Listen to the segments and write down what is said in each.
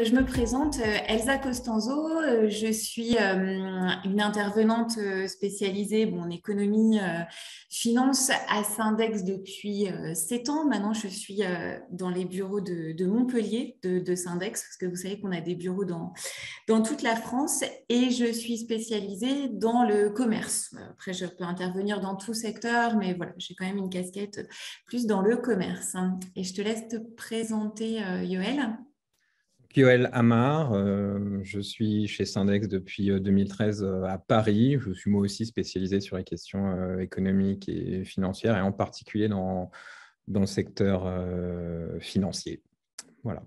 Je me présente, Elsa Costanzo. Je suis une intervenante spécialisée en économie, finance à Syndex depuis 7 ans. Maintenant, je suis dans les bureaux de Montpellier de Syndex, parce que vous savez qu'on a des bureaux dans toute la France, et je suis spécialisée dans le commerce. Après, je peux intervenir dans tout secteur, mais voilà, j'ai quand même une casquette plus dans le commerce. Et je te laisse te présenter, Yoël. Yoël Amar, je suis chez Syndex depuis 2013 à Paris. Je suis moi aussi spécialisé sur les questions économiques et financières et en particulier dans le secteur financier. Voilà.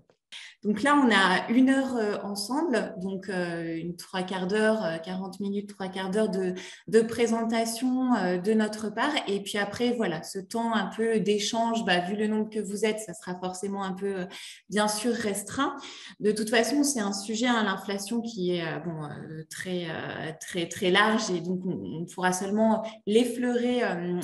Donc là, on a 1 heure ensemble, donc une 3/4 d'heure, 40 minutes, 3/4 d'heure de présentation de notre part. Et puis après, voilà, ce temps un peu d'échange, vu le nombre que vous êtes, ça sera forcément un peu, bien sûr, restreint. De toute façon, c'est un sujet, l'inflation, qui est très, très, très large, et donc on pourra seulement l'effleurer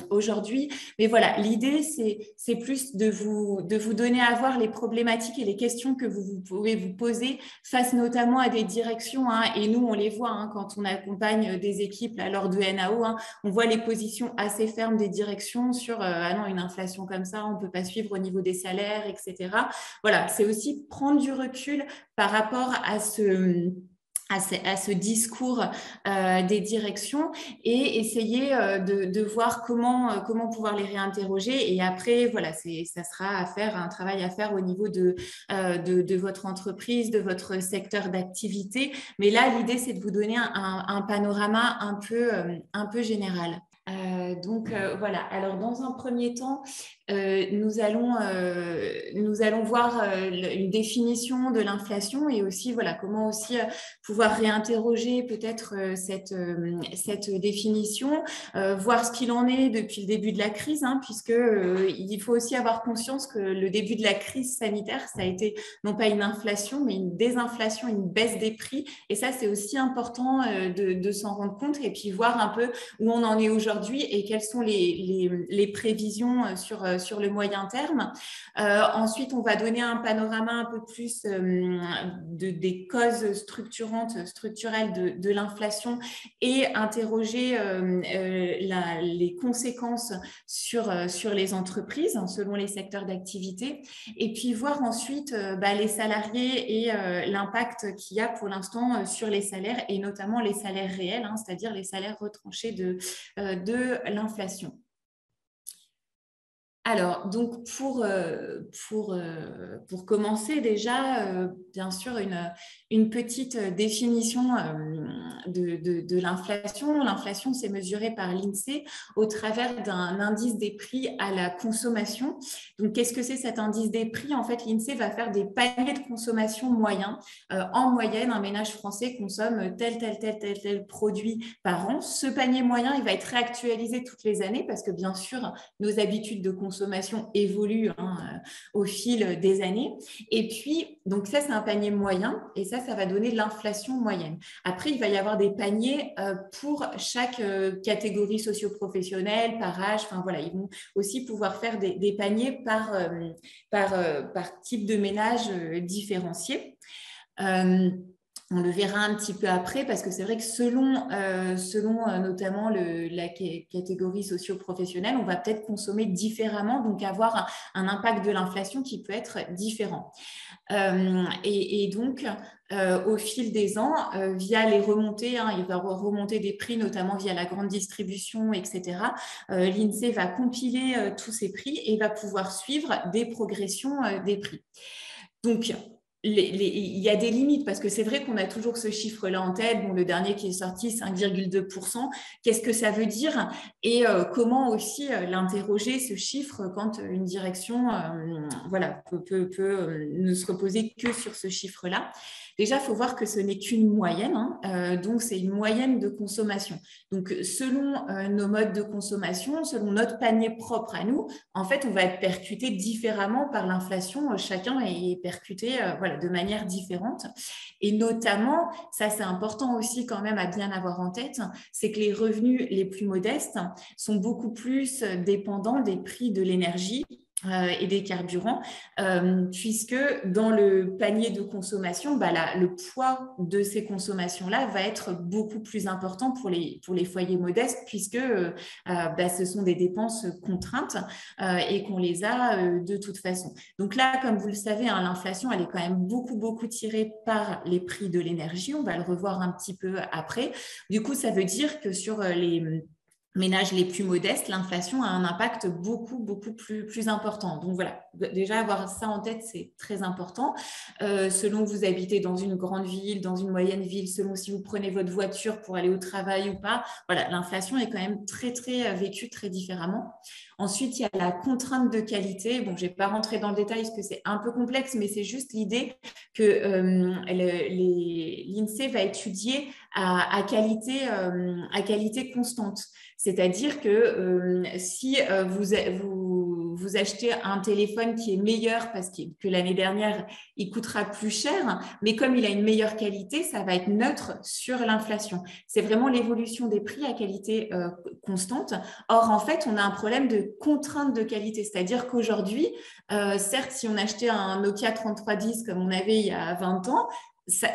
aujourd'hui. Mais voilà, l'idée, c'est plus de vous donner à voir les problématiques et les questions que vous pouvez vous poser face notamment à des directions, et nous on les voit quand on accompagne des équipes lors de NAO, on voit les positions assez fermes des directions sur ah non, une inflation comme ça, on ne peut pas suivre au niveau des salaires, etc. Voilà, c'est aussi prendre du recul par rapport à ce discours des directions, et essayer de voir comment pouvoir les réinterroger. Et après, voilà, ça sera un travail à faire au niveau de votre entreprise, de votre secteur d'activité. Mais là, l'idée, c'est de vous donner un panorama un peu général. Voilà. Alors, dans un premier temps, nous allons voir une définition de l'inflation, et aussi voilà comment aussi pouvoir réinterroger peut-être cette définition, voir ce qu'il en est depuis le début de la crise, puisque il faut aussi avoir conscience que le début de la crise sanitaire, ça a été non pas une inflation, mais une désinflation, une baisse des prix. Et ça, c'est aussi important de s'en rendre compte, et puis voir un peu où on en est aujourd'hui et quelles sont les prévisions sur le moyen terme. Ensuite, on va donner un panorama un peu plus des causes structurelles de l'inflation, et interroger les conséquences sur les entreprises selon les secteurs d'activité, et puis voir ensuite les salariés et l'impact qu'il y a pour l'instant sur les salaires, et notamment les salaires réels, c'est-à-dire les salaires retranchés de l'inflation. Alors, donc pour commencer déjà, bien sûr, une petite définition de l'inflation. L'inflation, c'est mesuré par l'INSEE au travers d'un indice des prix à la consommation. Donc, qu'est-ce que c'est cet indice des prix? En fait, l'INSEE va faire des paniers de consommation moyens. En moyenne, un ménage français consomme tel produit par an. Ce panier moyen, il va être réactualisé toutes les années, parce que bien sûr, nos habitudes de consommation évolue au fil des années. Et puis, donc ça, c'est un panier moyen, et ça va donner l'inflation moyenne. Après, il va y avoir des paniers pour chaque catégorie socio-professionnelle, par âge. Enfin, voilà, ils vont aussi pouvoir faire des paniers par type de ménage différencié. On le verra un petit peu après, parce que c'est vrai que selon notamment la catégorie socio-professionnelle, on va peut-être consommer différemment, donc avoir un impact de l'inflation qui peut être différent. Et donc, au fil des ans, via les remontées, il va remonter des prix, notamment via la grande distribution, etc. L'INSEE va compiler tous ces prix et va pouvoir suivre des progressions des prix. Donc, il y a des limites, parce que c'est vrai qu'on a toujours ce chiffre-là en tête. Bon, le dernier qui est sorti, 5,2%. Qu'est-ce que ça veut dire? Et comment aussi l'interroger, ce chiffre, quand une direction peut ne se reposer que sur ce chiffre-là? Déjà, il faut voir que ce n'est qu'une moyenne, donc c'est une moyenne de consommation. Donc, selon nos modes de consommation, selon notre panier propre à nous, en fait, on va être percuté différemment par l'inflation. Chacun est percuté de manière différente. Et notamment, ça c'est important aussi quand même à bien avoir en tête, c'est que les revenus les plus modestes sont beaucoup plus dépendants des prix de l'énergie, et des carburants, puisque dans le panier de consommation, le poids de ces consommations-là va être beaucoup plus important pour les foyers modestes, puisque ce sont des dépenses contraintes et qu'on les a de toute façon. Donc là, comme vous le savez, hein, l'inflation, elle est quand même beaucoup tirée par les prix de l'énergie. On va le revoir un petit peu après. Du coup, ça veut dire que sur les ménages les plus modestes, l'inflation a un impact beaucoup plus important. Donc voilà, déjà avoir ça en tête, c'est très important. Selon que vous habitez dans une grande ville, dans une moyenne ville, selon si vous prenez votre voiture pour aller au travail ou pas, voilà, l'inflation est quand même très vécue très différemment. Ensuite, il y a la contrainte de qualité. Bon, je ne vais pas rentrer dans le détail parce que c'est un peu complexe, mais c'est juste l'idée que l'INSEE va étudier à qualité constante. C'est-à-dire que si vous achetez un téléphone qui est meilleur parce que l'année dernière, il coûtera plus cher, mais comme il a une meilleure qualité, ça va être neutre sur l'inflation. C'est vraiment l'évolution des prix à qualité constante. Or, en fait, on a un problème de contrainte de qualité, c'est-à-dire qu'aujourd'hui, certes, si on achetait un Nokia 3310 comme on avait il y a 20 ans,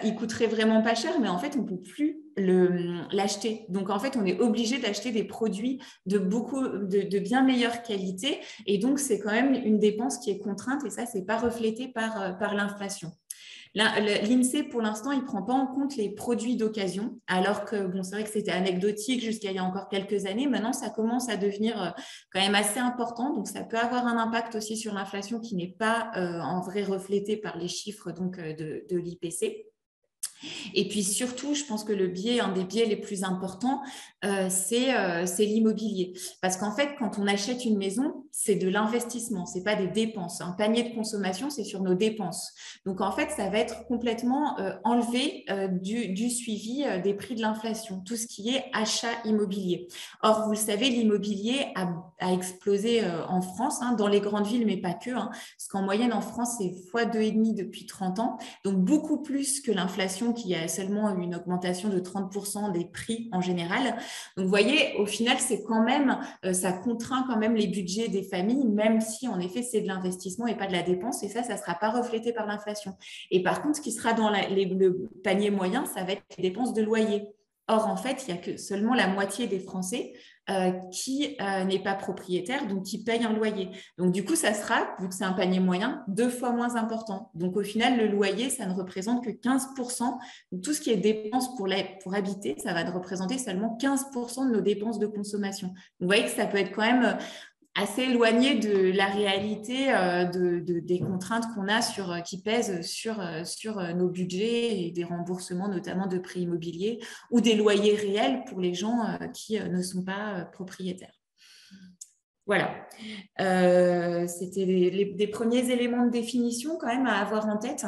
il coûterait vraiment pas cher, mais en fait, on ne peut plus l'acheter. Donc, en fait, on est obligé d'acheter des produits de bien meilleure qualité. Et donc, c'est quand même une dépense qui est contrainte et ça, ce n'est pas reflété par l'inflation. L'INSEE, pour l'instant, il ne prend pas en compte les produits d'occasion, alors que bon, c'est vrai que c'était anecdotique jusqu'à il y a encore quelques années. Maintenant, ça commence à devenir quand même assez important. Donc, ça peut avoir un impact aussi sur l'inflation qui n'est pas en vrai reflété par les chiffres de l'IPC. Et puis surtout, je pense que un des biais les plus importants, c'est l'immobilier. Parce qu'en fait, quand on achète une maison, c'est de l'investissement, ce n'est pas des dépenses. Un panier de consommation, c'est sur nos dépenses. Donc en fait, ça va être complètement enlevé du suivi des prix de l'inflation, tout ce qui est achat immobilier. Or, vous le savez, l'immobilier a explosé en France, hein, dans les grandes villes, mais pas que, hein, parce qu'en moyenne, en France, c'est x2,5 depuis 30 ans, donc beaucoup plus que l'inflation qui a seulement une augmentation de 30% des prix en général. Donc, vous voyez, au final, c'est quand même, ça contraint quand même les budgets des familles, même si, en effet, c'est de l'investissement et pas de la dépense. Et ça ne sera pas reflété par l'inflation. Et par contre, ce qui sera dans le panier moyen, ça va être les dépenses de loyer. Or, en fait, il n'y a que seulement la moitié des Français qui n'est pas propriétaire, donc qui paye un loyer. Donc, du coup, ça sera, vu que c'est un panier moyen, 2 fois moins important. Donc, au final, le loyer, ça ne représente que 15%. Donc, tout ce qui est dépenses pour habiter, ça va représenter seulement 15% de nos dépenses de consommation. Donc, vous voyez que ça peut être quand même assez éloigné de la réalité des contraintes qu'on a qui pèsent sur nos budgets et des remboursements, notamment de prêts immobiliers ou des loyers réels pour les gens qui ne sont pas propriétaires. Voilà, c'était des premiers éléments de définition quand même à avoir en tête.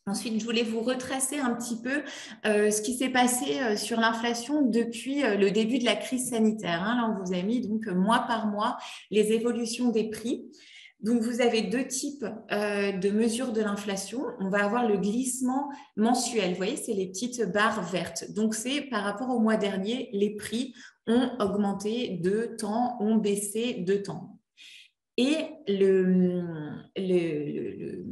Ensuite, je voulais vous retracer un petit peu ce qui s'est passé sur l'inflation depuis le début de la crise sanitaire. Hein. Là, on vous a mis donc mois par mois les évolutions des prix. Donc, vous avez 2 types de mesures de l'inflation. On va avoir le glissement mensuel. Vous voyez, c'est les petites barres vertes. Donc, c'est par rapport au mois dernier, les prix ont augmenté de temps, ont baissé de temps. Et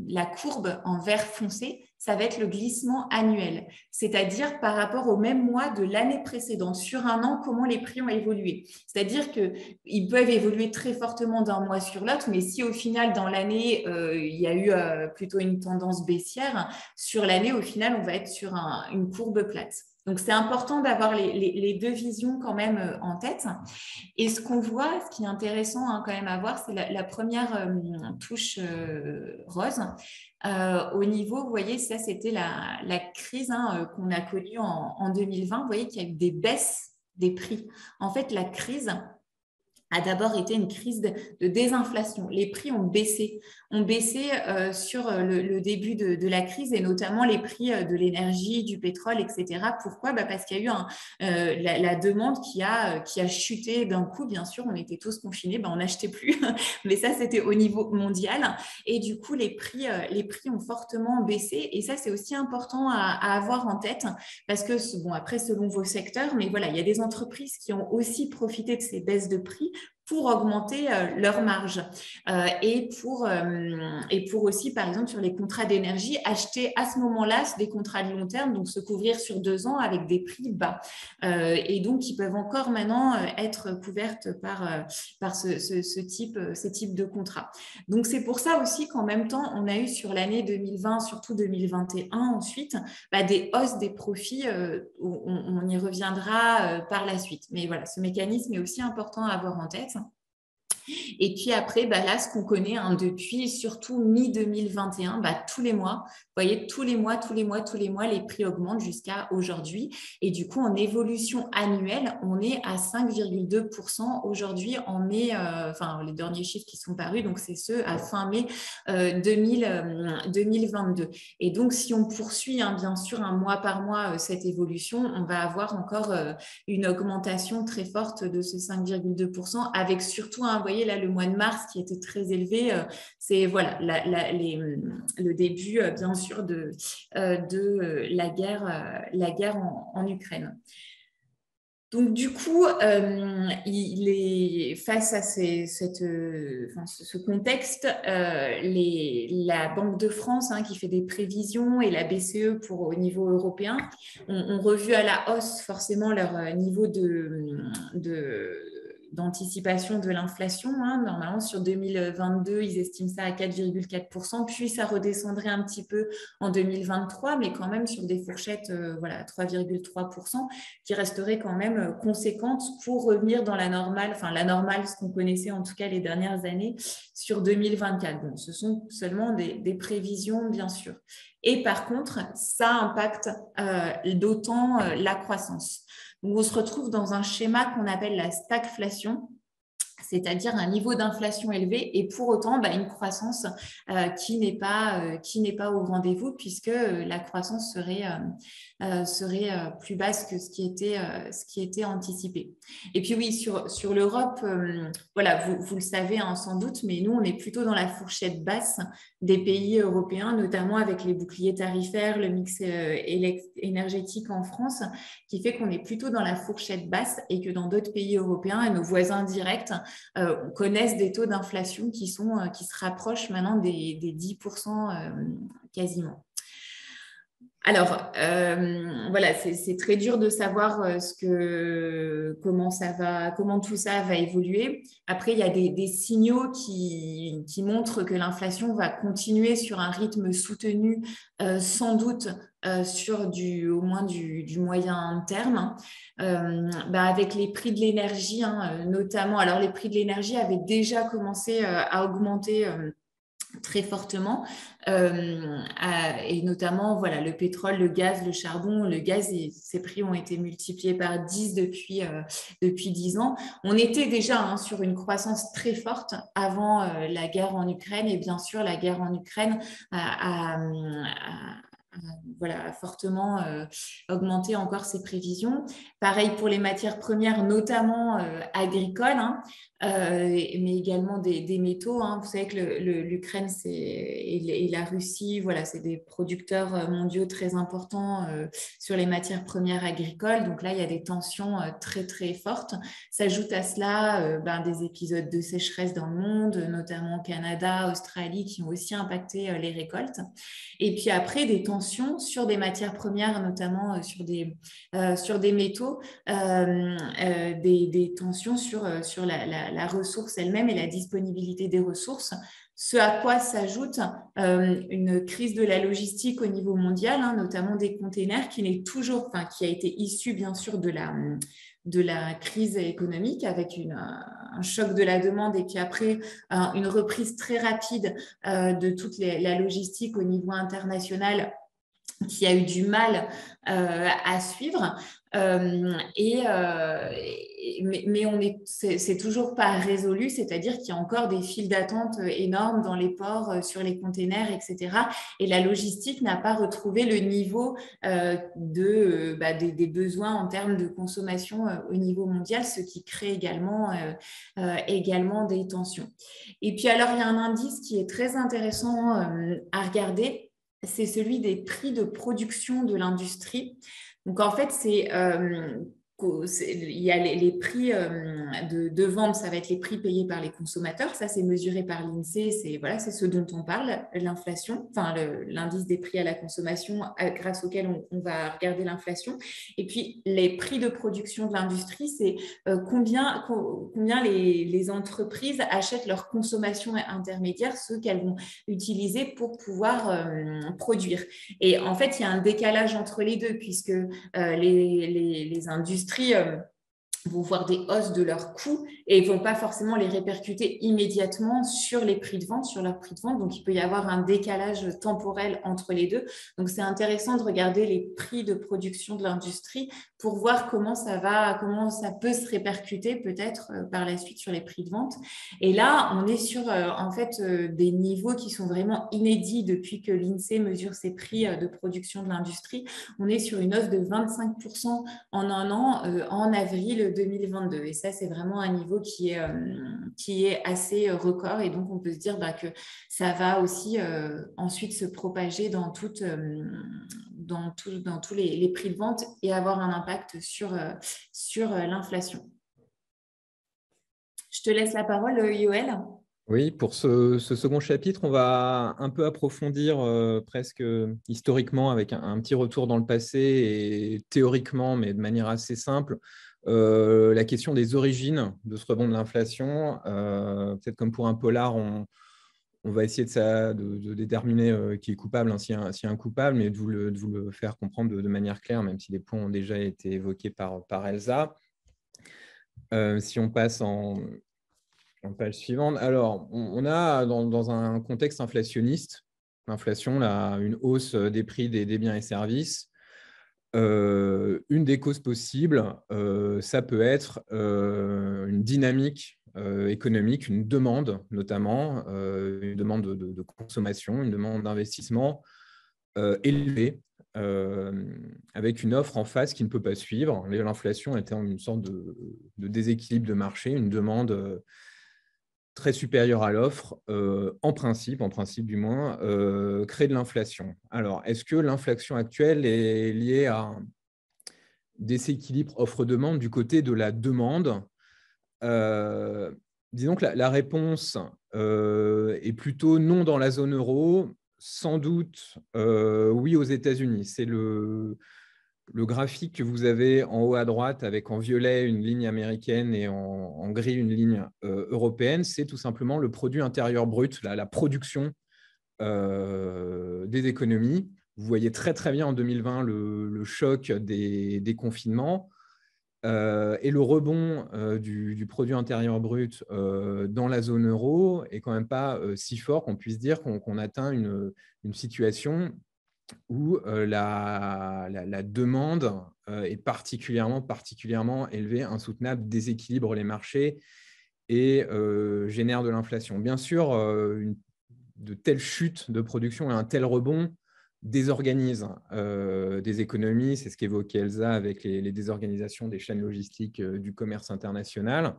la courbe en vert foncé, ça va être le glissement annuel, c'est-à-dire par rapport au même mois de l'année précédente. Sur un an, comment les prix ont évolué. C'est-à-dire qu'ils peuvent évoluer très fortement d'un mois sur l'autre, mais si au final, dans l'année, il y a eu plutôt une tendance baissière, sur l'année, au final, on va être sur une courbe plate. Donc, c'est important d'avoir les 2 visions quand même en tête. Et ce qu'on voit, ce qui est intéressant quand même à voir, c'est la première touche rose. Au niveau, vous voyez, ça, c'était la crise qu'on a connue en 2020. Vous voyez qu'il y a eu des baisses des prix. En fait, la crise a d'abord été une crise de désinflation. Les prix ont baissé sur le début de la crise et notamment les prix de l'énergie, du pétrole, etc. Pourquoi ? Parce qu'il y a eu la demande qui a chuté d'un coup. Bien sûr, on était tous confinés, on n'achetait plus, mais ça, c'était au niveau mondial. Et du coup, les prix ont fortement baissé. Et ça, c'est aussi important à avoir en tête parce que, bon, après, selon vos secteurs, mais voilà, il y a des entreprises qui ont aussi profité de ces baisses de prix pour augmenter leur marge et pour aussi, par exemple, sur les contrats d'énergie, acheter à ce moment-là des contrats de long terme, donc se couvrir sur 2 ans avec des prix bas. Et donc, qui peuvent encore maintenant être couvertes par ce type de contrat. Donc, c'est pour ça aussi qu'en même temps, on a eu sur l'année 2020, surtout 2021 ensuite, des hausses des profits. On y reviendra par la suite. Mais voilà, ce mécanisme est aussi important à avoir en tête. Et puis après, là, ce qu'on connaît depuis surtout mi-2021, tous les mois, vous voyez, tous les mois, les prix augmentent jusqu'à aujourd'hui. Et du coup, en évolution annuelle, on est à 5,2% aujourd'hui en mai, les derniers chiffres qui sont parus, donc c'est ceux à fin mai 2022. Et donc, si on poursuit, bien sûr, un mois par mois cette évolution, on va avoir encore une augmentation très forte de ce 5,2%, avec surtout, vous voyez là, le mois de mars qui était très élevé, c'est voilà, le début, bien sûr, de la guerre en Ukraine. Donc, du coup, il est face à ce contexte, la Banque de France, qui fait des prévisions, et la BCE au niveau européen ont revu à la hausse forcément leur niveau d'anticipation de l'inflation. Normalement, sur 2022, ils estiment ça à 4,4%, puis ça redescendrait un petit peu en 2023, mais quand même sur des fourchettes 3,3%, qui resterait quand même conséquente pour revenir dans la normale, ce qu'on connaissait en tout cas les dernières années sur 2024. Bon, ce sont seulement des prévisions, bien sûr. Et par contre, ça impacte d'autant la croissance. Donc, on se retrouve dans un schéma qu'on appelle la stagflation, c'est-à-dire un niveau d'inflation élevé et pour autant une croissance qui n'est pas au rendez-vous, puisque la croissance serait plus basse que ce qui était anticipé. Et puis oui, sur l'Europe, vous le savez sans doute, mais nous, on est plutôt dans la fourchette basse des pays européens, notamment avec les boucliers tarifaires, le mix énergétique en France, qui fait qu'on est plutôt dans la fourchette basse, et que dans d'autres pays européens et nos voisins directs connaissent des taux d'inflation qui se rapprochent maintenant des 10% quasiment. Alors, c'est très dur de savoir comment tout ça va évoluer. Après, il y a des signaux qui montrent que l'inflation va continuer sur un rythme soutenu, sans doute sur au moins du moyen terme, avec les prix de l'énergie, notamment. Alors, les prix de l'énergie avaient déjà commencé à augmenter très fortement, et notamment le pétrole, le gaz, le charbon. Le gaz, ses prix ont été multipliés par 10 depuis 10 ans. On était déjà sur une croissance très forte avant la guerre en Ukraine, et bien sûr la guerre en Ukraine a fortement augmenté encore ses prévisions. Pareil pour les matières premières, notamment agricoles, mais également des métaux. Vous savez que l'Ukraine et la Russie, c'est des producteurs mondiaux très importants sur les matières premières agricoles. Donc là, il y a des tensions très, très fortes. S'ajoute à cela des épisodes de sécheresse dans le monde, notamment au Canada, Australie, qui ont aussi impacté les récoltes. Et puis après, des tensions sur des matières premières, notamment sur des métaux, des tensions sur la ressource elle-même et la disponibilité des ressources. Ce à quoi s'ajoute une crise de la logistique au niveau mondial, notamment des containers, qui a été issue bien sûr de la crise économique, avec un choc de la demande, et puis après une reprise très rapide de toute la logistique au niveau international, qui a eu du mal à suivre. Mais c'est toujours pas résolu, c'est-à-dire qu'il y a encore des files d'attente énormes dans les ports, sur les containers, etc. Et la logistique n'a pas retrouvé le niveau des besoins en termes de consommation au niveau mondial, ce qui crée également des tensions. Et puis alors, il y a un indice qui est très intéressant à regarder, c'est celui des prix de production de l'industrie. Donc, en fait, c'est il y a les prix de vente, ça va être les prix payés par les consommateurs. Ça, c'est mesuré par l'INSEE. C'est ce dont on parle, l'inflation, enfin l'indice des prix à la consommation grâce auquel on va regarder l'inflation. Et puis, les prix de production de l'industrie, c'est combien les entreprises achètent leur consommation intermédiaire, ceux qu'elles vont utiliser pour pouvoir produire. Et en fait, il y a un décalage entre les deux, puisque les industries vont voir des hausses de leurs coûts et ne vont pas forcément les répercuter immédiatement sur les prix de vente, sur leurs prix de vente. Donc, il peut y avoir un décalage temporel entre les deux. Donc, c'est intéressant de regarder les prix de production de l'industrie pour voir comment ça peut se répercuter peut-être par la suite sur les prix de vente. Et là, on est sur des niveaux qui sont vraiment inédits depuis que l'INSEE mesure ses prix de production de l'industrie. On est sur une hausse de 25% en un an en avril 2022. Et ça, c'est vraiment un niveau qui est assez record. Et donc, on peut se dire que ça va aussi ensuite se propager dans tous les prix de vente et avoir un impact sur l'inflation. Je te laisse la parole, Yoël. Oui, pour ce second chapitre, on va un peu approfondir presque historiquement avec un petit retour dans le passé et théoriquement, mais de manière assez simple, la question des origines de ce rebond de l'inflation. Peut-être comme pour un polar, on va essayer de déterminer qui est coupable, s'il y a un coupable, mais de vous le faire comprendre de manière claire, même si les points ont déjà été évoqués par Elsa. Si on passe en page suivante. Alors, on a dans un contexte inflationniste, l'inflation, une hausse des prix des biens et services. Une des causes possibles, ça peut être une dynamique économique, une demande notamment, une demande de consommation, une demande d'investissement élevée, avec une offre en face qui ne peut pas suivre. L'inflation était une sorte de déséquilibre de marché, une demande très supérieure à l'offre, en principe du moins, crée de l'inflation. Alors, est-ce que l'inflation actuelle est liée à un déséquilibre offre-demande du côté de la demande? Disons que la réponse est plutôt non dans la zone euro, sans doute oui aux États-Unis. C'est le graphique que vous avez en haut à droite avec en violet une ligne américaine et en gris une ligne européenne, c'est tout simplement le produit intérieur brut, la production des économies. Vous voyez très très bien en 2020 le choc des confinements et le rebond du produit intérieur brut dans la zone euro est quand même pas si fort qu'on puisse dire qu'on atteint une situation où la demande est particulièrement élevée, insoutenable, déséquilibre les marchés et génère de l'inflation. Bien sûr, de telles chutes de production et un tel rebond désorganisent des économies. C'est ce qu'évoquait Elsa avec les désorganisations des chaînes logistiques du commerce international.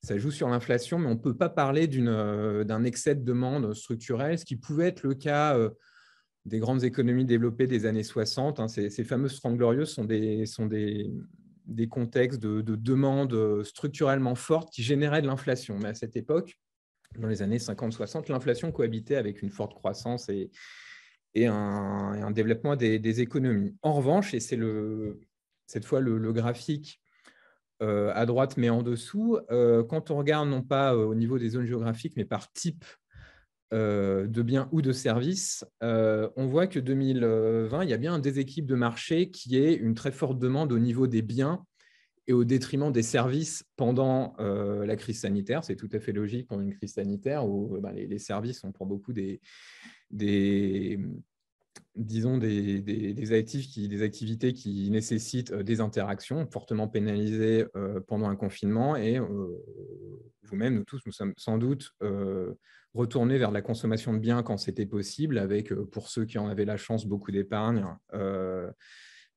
Ça joue sur l'inflation, mais on ne peut pas parler d'un excès de demande structurelle, ce qui pouvait être le cas des grandes économies développées des années 60. Ces fameuses 30 glorieuses sont des contextes de demande structurellement forte qui généraient de l'inflation. Mais à cette époque, dans les années 50-60, l'inflation cohabitait avec une forte croissance et un développement des économies. En revanche, et c'est cette fois le graphique à droite mais en dessous, quand on regarde non pas au niveau des zones géographiques, mais par type de biens ou de services, on voit que 2020, il y a bien un déséquilibre de marché qui est une très forte demande au niveau des biens et au détriment des services pendant la crise sanitaire. C'est tout à fait logique pendant une crise sanitaire où les services sont pour beaucoup des activités qui nécessitent des interactions fortement pénalisées pendant un confinement. Et vous-même, nous tous, nous sommes sans doute retournés vers la consommation de biens quand c'était possible, avec, pour ceux qui en avaient la chance, beaucoup d'épargne.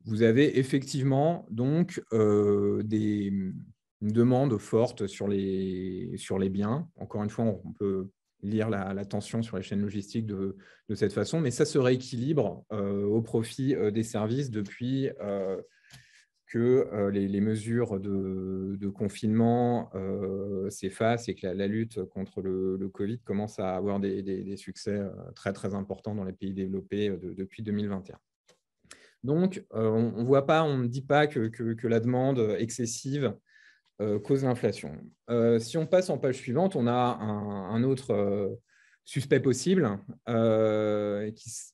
Vous avez effectivement donc une demande forte sur les biens. Encore une fois, on peut lire la tension sur les chaînes logistiques de cette façon, mais ça se rééquilibre au profit des services depuis que les mesures de confinement s'effacent et que la lutte contre le Covid commence à avoir des succès très, très importants dans les pays développés depuis 2021. Donc, on ne voit pas, on ne dit pas que la demande excessive cause l'inflation. Si on passe en page suivante, on a un autre suspect possible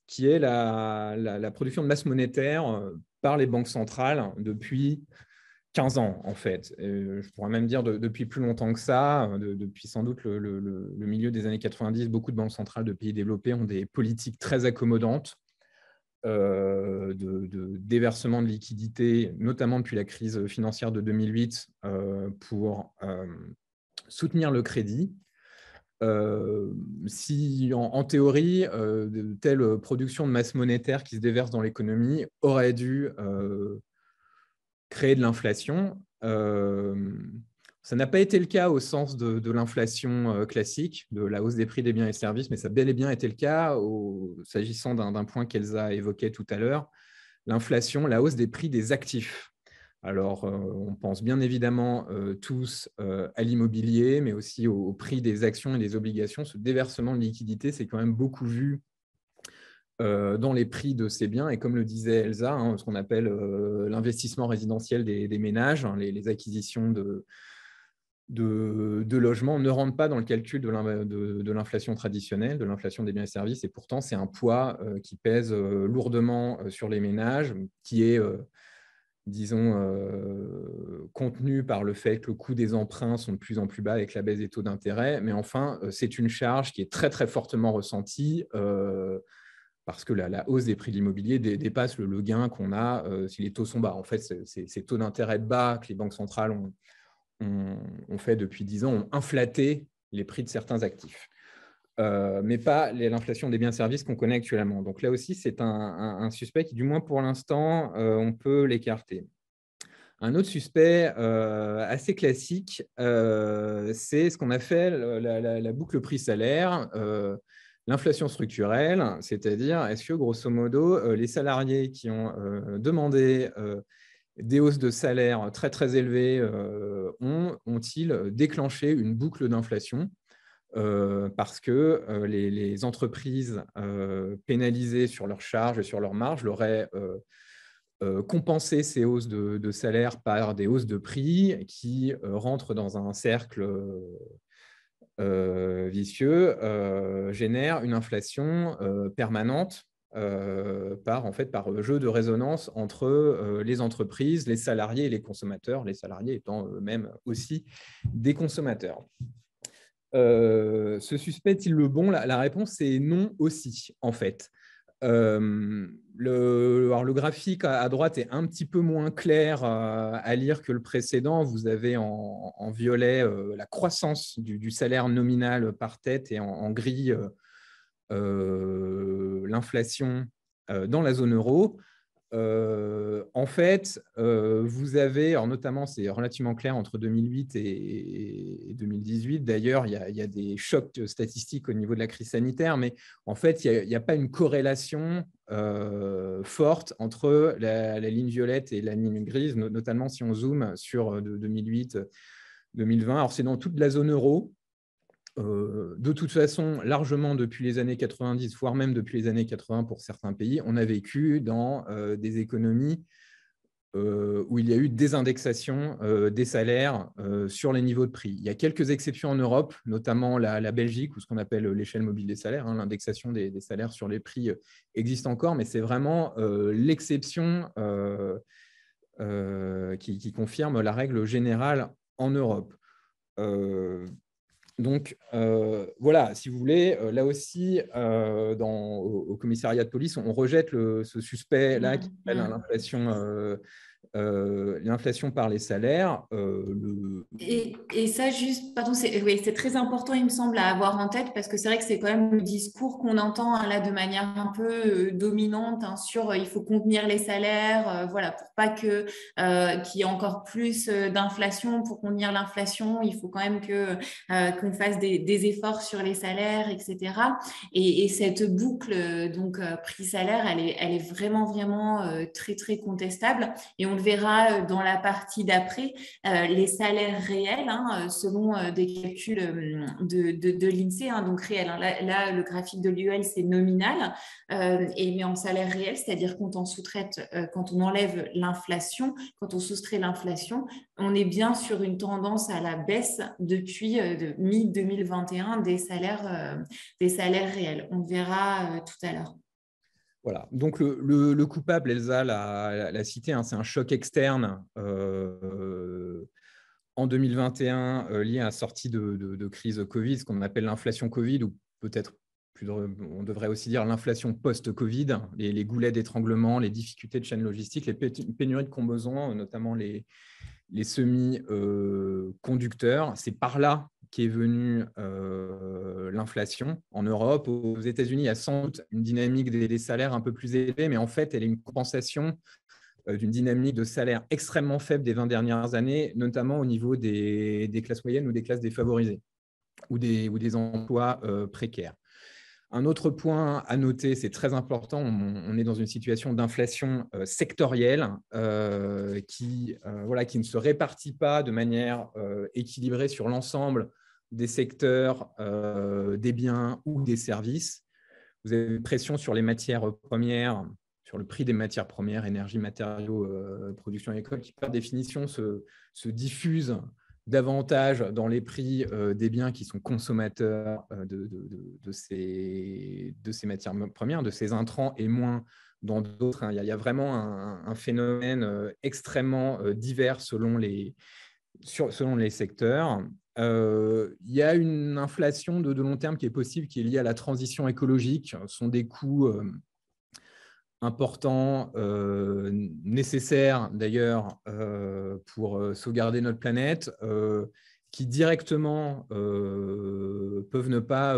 qui est la production de masse monétaire par les banques centrales depuis 15 ans, en fait. Je pourrais même dire depuis plus longtemps que ça, depuis sans doute le milieu des années 90, beaucoup de banques centrales de pays développés ont des politiques très accommodantes de déversement de liquidités, notamment depuis la crise financière de 2008, pour soutenir le crédit. Si en théorie, de telles productions de masse monétaire qui se déversent dans l'économie auraient dû créer de l'inflation, ça n'a pas été le cas au sens de l'inflation classique, de la hausse des prix des biens et services, mais ça a bel et bien été le cas s'agissant d'un point qu'Elsa évoquait tout à l'heure, l'inflation, la hausse des prix des actifs. Alors, on pense bien évidemment tous à l'immobilier, mais aussi au prix des actions et des obligations. Ce déversement de liquidité, c'est quand même beaucoup vu dans les prix de ces biens. Et comme le disait Elsa, ce qu'on appelle l'investissement résidentiel des ménages, les acquisitions de logements ne rentrent pas dans le calcul de l'inflation traditionnelle, de l'inflation des biens et services. Et pourtant, c'est un poids qui pèse lourdement sur les ménages, qui est disons, contenu par le fait que le coût des emprunts sont de plus en plus bas avec la baisse des taux d'intérêt. Mais enfin, c'est une charge qui est très, très fortement ressentie parce que la hausse des prix de l'immobilier dépasse le gain qu'on a si les taux sont bas. En fait, ces taux d'intérêt bas que les banques centrales ont fait depuis 10 ans ont inflaté les prix de certains actifs. Mais pas l'inflation des biens et services qu'on connaît actuellement. Donc là aussi, c'est un suspect qui, du moins pour l'instant, on peut l'écarter. Un autre suspect assez classique, c'est ce qu'on appelle la boucle prix-salaire, l'inflation structurelle, c'est-à-dire est-ce que, grosso modo, les salariés qui ont demandé des hausses de salaire très, très élevées ont-ils déclenché une boucle d'inflation parce que les entreprises pénalisées sur leurs charges et sur leurs marges l'auraient compensé ces hausses de salaire par des hausses de prix qui rentrent dans un cercle vicieux, génèrent une inflation permanente par jeu de résonance entre les entreprises, les salariés et les consommateurs, les salariés étant eux-mêmes aussi des consommateurs. Ce suspect est-il le bon? La réponse est non aussi, en fait. Le graphique à droite est un petit peu moins clair à lire que le précédent. Vous avez en violet la croissance du salaire nominal par tête et en gris l'inflation dans la zone euro. En fait, vous avez, alors notamment, c'est relativement clair entre 2008 et 2018. D'ailleurs, il y a des chocs statistiques au niveau de la crise sanitaire, mais en fait, il n'y a pas une corrélation forte entre la ligne violette et la ligne grise, notamment si on zoome sur 2008-2020. Alors, c'est dans toute la zone euro. De toute façon, largement depuis les années 90, voire même depuis les années 80 pour certains pays, on a vécu dans des économies où il y a eu des indexations des salaires sur les niveaux de prix. Il y a quelques exceptions en Europe, notamment la Belgique, où ce qu'on appelle l'échelle mobile des salaires, l'indexation des salaires sur les prix existe encore, mais c'est vraiment l'exception qui confirme la règle générale en Europe. Donc, voilà, si vous voulez, là aussi, au commissariat de police, on rejette ce suspect-là qui s'appelle l'inflation par les salaires. Et ça, juste, pardon, c'est très important, il me semble, à avoir en tête, parce que c'est vrai que c'est quand même le discours qu'on entend là de manière un peu dominante sur il faut contenir les salaires, voilà, pour pas qu'il y ait encore plus d'inflation. Pour contenir l'inflation, il faut quand même qu'on fasse des efforts sur les salaires, etc. Et cette boucle, donc prix-salaire, elle est vraiment, vraiment très, très contestable. Et on le verra dans la partie d'après les salaires réels, selon des calculs de l'INSEE, donc réels. Là, le graphique de l'UL, c'est nominal, mais en salaire réel, c'est-à-dire quand on sous-traite, quand on enlève l'inflation, quand on soustrait l'inflation, on est bien sur une tendance à la baisse depuis mi-2021 des salaires réels. On verra tout à l'heure. Voilà. Donc, le coupable, Elsa l'a cité, c'est un choc externe en 2021 lié à la sortie de crise Covid, ce qu'on appelle l'inflation Covid, ou peut-être on devrait aussi dire l'inflation post-Covid, les goulets d'étranglement, les difficultés de chaîne logistique, les pénuries de composants, notamment les semi-conducteurs. C'est par là qu'est venue l'inflation en Europe. Aux États-Unis, il y a sans doute une dynamique des salaires un peu plus élevée, mais en fait, elle est une compensation d'une dynamique de salaire extrêmement faible des 20 dernières années, notamment au niveau des classes moyennes ou des classes défavorisées ou des emplois précaires. Un autre point à noter, c'est très important, on est dans une situation d'inflation sectorielle qui ne se répartit pas de manière équilibrée sur l'ensemble des secteurs, des biens ou des services. Vous avez une pression sur les matières premières, sur le prix des matières premières, énergie, matériaux, production agricole, qui par définition se diffuse davantage dans les prix des biens qui sont consommateurs de ces matières premières, de ces intrants, et moins dans d'autres. Il y a vraiment un phénomène extrêmement divers selon les secteurs. Il y a une inflation de long terme qui est possible, qui est liée à la transition écologique. Ce sont des coûts importants, nécessaires d'ailleurs pour sauvegarder notre planète, qui directement peuvent ne pas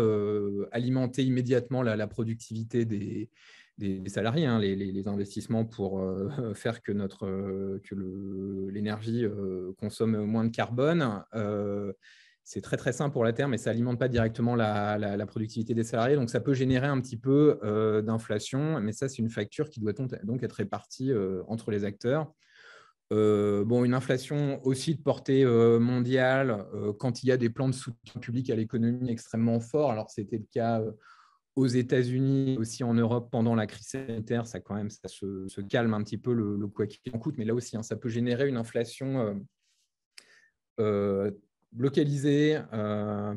alimenter immédiatement la productivité des salariés, les investissements pour faire que l'énergie consomme moins de carbone. C'est très, très simple pour la Terre, mais ça n'alimente pas directement la productivité des salariés. Donc, ça peut générer un petit peu d'inflation. Mais ça, c'est une facture qui doit donc être répartie entre les acteurs. Une inflation aussi de portée mondiale quand il y a des plans de soutien public à l'économie extrêmement forts. Alors, c'était le cas aux États-Unis, aussi en Europe pendant la crise sanitaire. Ça, quand même, ça se calme un petit peu le quoi qu'il en coûte. Mais là aussi, ça peut générer une inflation localisée,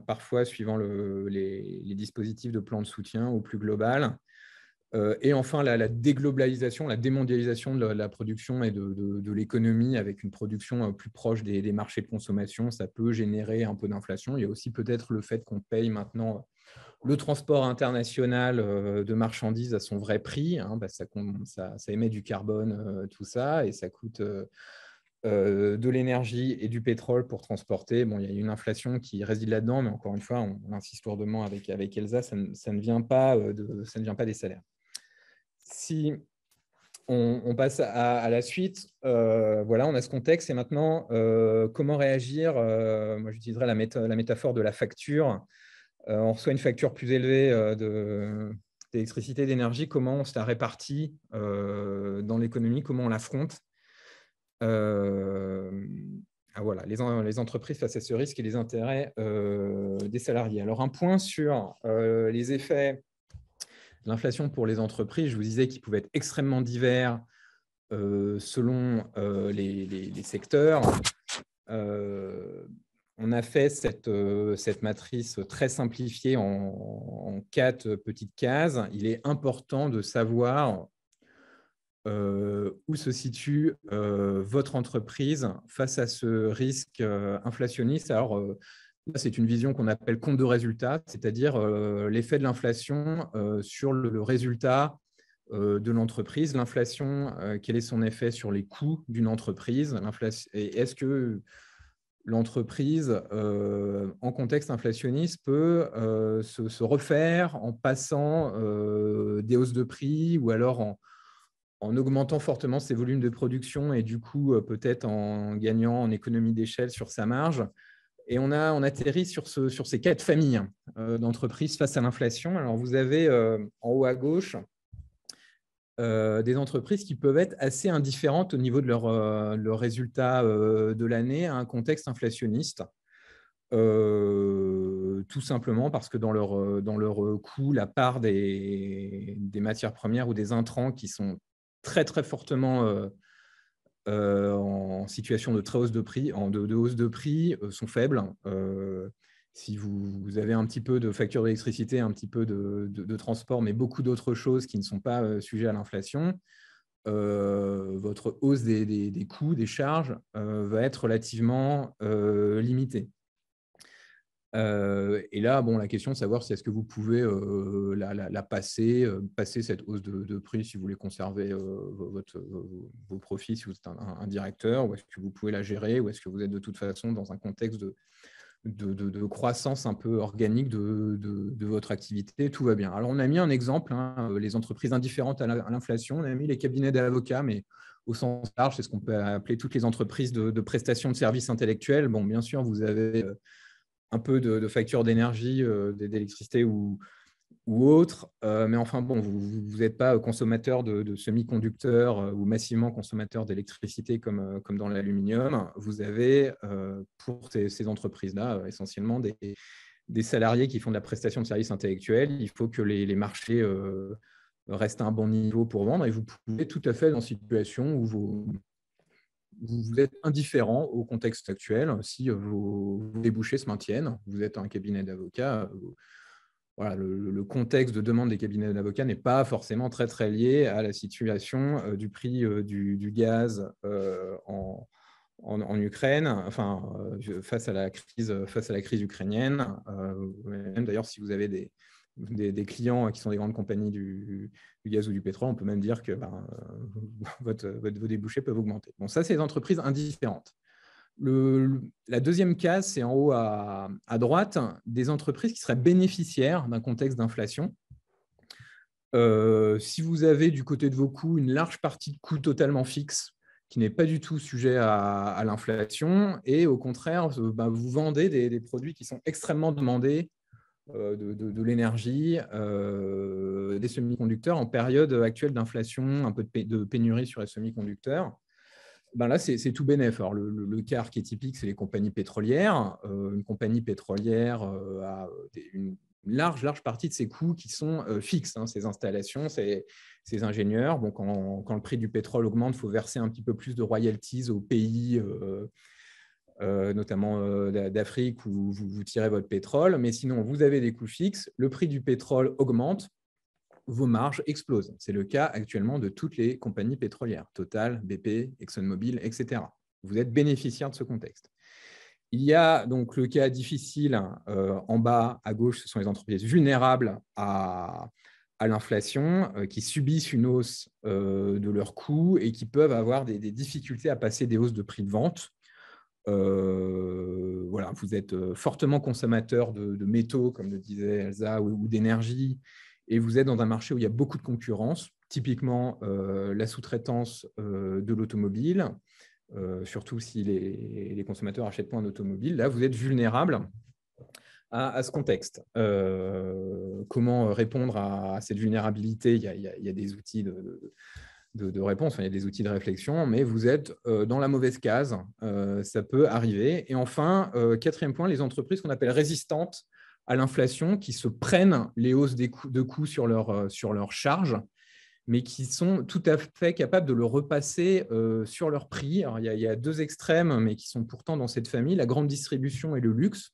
parfois suivant les dispositifs de plan de soutien ou plus global. Et enfin, la déglobalisation, la démondialisation de la production et de l'économie avec une production plus proche des marchés de consommation, ça peut générer un peu d'inflation. Il y a aussi peut-être le fait qu'on paye maintenant le transport international de marchandises à son vrai prix. Ça émet du carbone, tout ça, et ça coûte de l'énergie et du pétrole pour transporter. Il y a une inflation qui réside là-dedans, mais encore une fois, on insiste lourdement avec Elsa, ça ne vient pas des salaires. Si on passe à la suite, on a ce contexte, et maintenant, comment réagir? Moi, j'utiliserai la métaphore de la facture. On reçoit une facture plus élevée d'électricité, d'énergie. Comment on se la répartit dans l'économie? Comment on l'affronte? Les entreprises face à ce risque et les intérêts des salariés. Alors, un point sur les effets de l'inflation pour les entreprises. Je vous disais qu'ils pouvaient être extrêmement divers selon les secteurs. On a fait cette matrice très simplifiée en 4 petites cases. Il est important de savoir où se situe votre entreprise face à ce risque inflationniste. Alors, c'est une vision qu'on appelle compte de résultat, c'est-à-dire l'effet de l'inflation sur le résultat de l'entreprise. L'inflation, quel est son effet sur les coûts d'une entreprise? Et est-ce que l'entreprise, en contexte inflationniste, peut se refaire en passant des hausses de prix, ou alors en augmentant fortement ses volumes de production, et du coup, peut-être en gagnant en économie d'échelle sur sa marge. Et on atterrit sur ces 4 familles d'entreprises face à l'inflation. Alors, vous avez en haut à gauche des entreprises qui peuvent être assez indifférentes au niveau de leur résultat de l'année à un contexte inflationniste. Tout simplement parce que dans leur coût, la part des matières premières ou des intrants qui sont très, très fortement en situation de très hausse de prix, de hausse de prix, sont faibles. Si vous avez un petit peu de facture d'électricité, un petit peu de transport, mais beaucoup d'autres choses qui ne sont pas sujets à l'inflation, votre hausse des coûts, des charges, va être relativement limitée. Et là, bon, la question de savoir si est-ce que vous pouvez la passer cette hausse de prix si vous voulez conserver vos profits, si vous êtes un directeur, ou est-ce que vous pouvez la gérer, ou est-ce que vous êtes de toute façon dans un contexte de croissance un peu organique de votre activité, tout va bien. Alors, on a mis un exemple, hein, les entreprises indifférentes à l'inflation, on a mis les cabinets d'avocats, mais au sens large, c'est ce qu'on peut appeler toutes les entreprises de prestation de services intellectuels. Bon, bien sûr, vous avez un peu de facture d'énergie, d'électricité ou autre. Mais enfin, bon, vous n'êtes pas consommateur de semi-conducteurs ou massivement consommateur d'électricité comme dans l'aluminium. Vous avez, pour ces entreprises-là, essentiellement des salariés qui font de la prestation de services intellectuels. Il faut que les marchés restent à un bon niveau pour vendre et vous pouvez tout à fait dans une situation où vous êtes indifférent au contexte actuel. Si vos débouchés se maintiennent, vous êtes un cabinet d'avocats, voilà, le contexte de demande des cabinets d'avocats n'est pas forcément très, très lié à la situation du prix du gaz en Ukraine, enfin, face à la crise ukrainienne. Même d'ailleurs, si vous avez des clients qui sont des grandes compagnies du gaz ou du pétrole, on peut même dire que vos débouchés peuvent augmenter. Bon, ça, c'est des entreprises indifférentes. La deuxième case, c'est en haut à droite, des entreprises qui seraient bénéficiaires d'un contexte d'inflation. Si vous avez du côté de vos coûts une large partie de coûts totalement fixes, qui n'est pas du tout sujet à l'inflation, et au contraire, vous vendez des produits qui sont extrêmement demandés, de l'énergie, des semi-conducteurs en période actuelle d'inflation, un peu de pénurie sur les semi-conducteurs. Là, c'est tout bénef. Alors, le cas qui est typique, c'est les compagnies pétrolières. Une compagnie pétrolière a une large partie de ses coûts qui sont fixes, hein, ses installations, ses ingénieurs. Bon, quand le prix du pétrole augmente, il faut verser un petit peu plus de royalties aux pays, notamment d'Afrique, où vous tirez votre pétrole. Mais sinon, vous avez des coûts fixes. Le prix du pétrole augmente, vos marges explosent. C'est le cas actuellement de toutes les compagnies pétrolières, Total, BP, ExxonMobil, etc. Vous êtes bénéficiaire de ce contexte. Il y a donc le cas difficile en bas à gauche, ce sont les entreprises vulnérables à l'inflation, qui subissent une hausse de leurs coûts et qui peuvent avoir des difficultés à passer des hausses de prix de vente. Voilà, vous êtes fortement consommateur de métaux, comme le disait Elsa, ou d'énergie, et vous êtes dans un marché où il y a beaucoup de concurrence, typiquement la sous-traitance de l'automobile, surtout si les consommateurs achètent pas un automobile. Là, vous êtes vulnérable à ce contexte. Comment répondre à cette vulnérabilité? Il y a des outils de réponse, il y a des outils de réflexion, mais vous êtes dans la mauvaise case, ça peut arriver. Et enfin, quatrième point, les entreprises qu'on appelle résistantes à l'inflation, qui se prennent les hausses de coûts sur leurs charges, mais qui sont tout à fait capables de le repasser sur leur prix. Alors, il y a deux extrêmes, mais qui sont pourtant dans cette famille, la grande distribution et le luxe.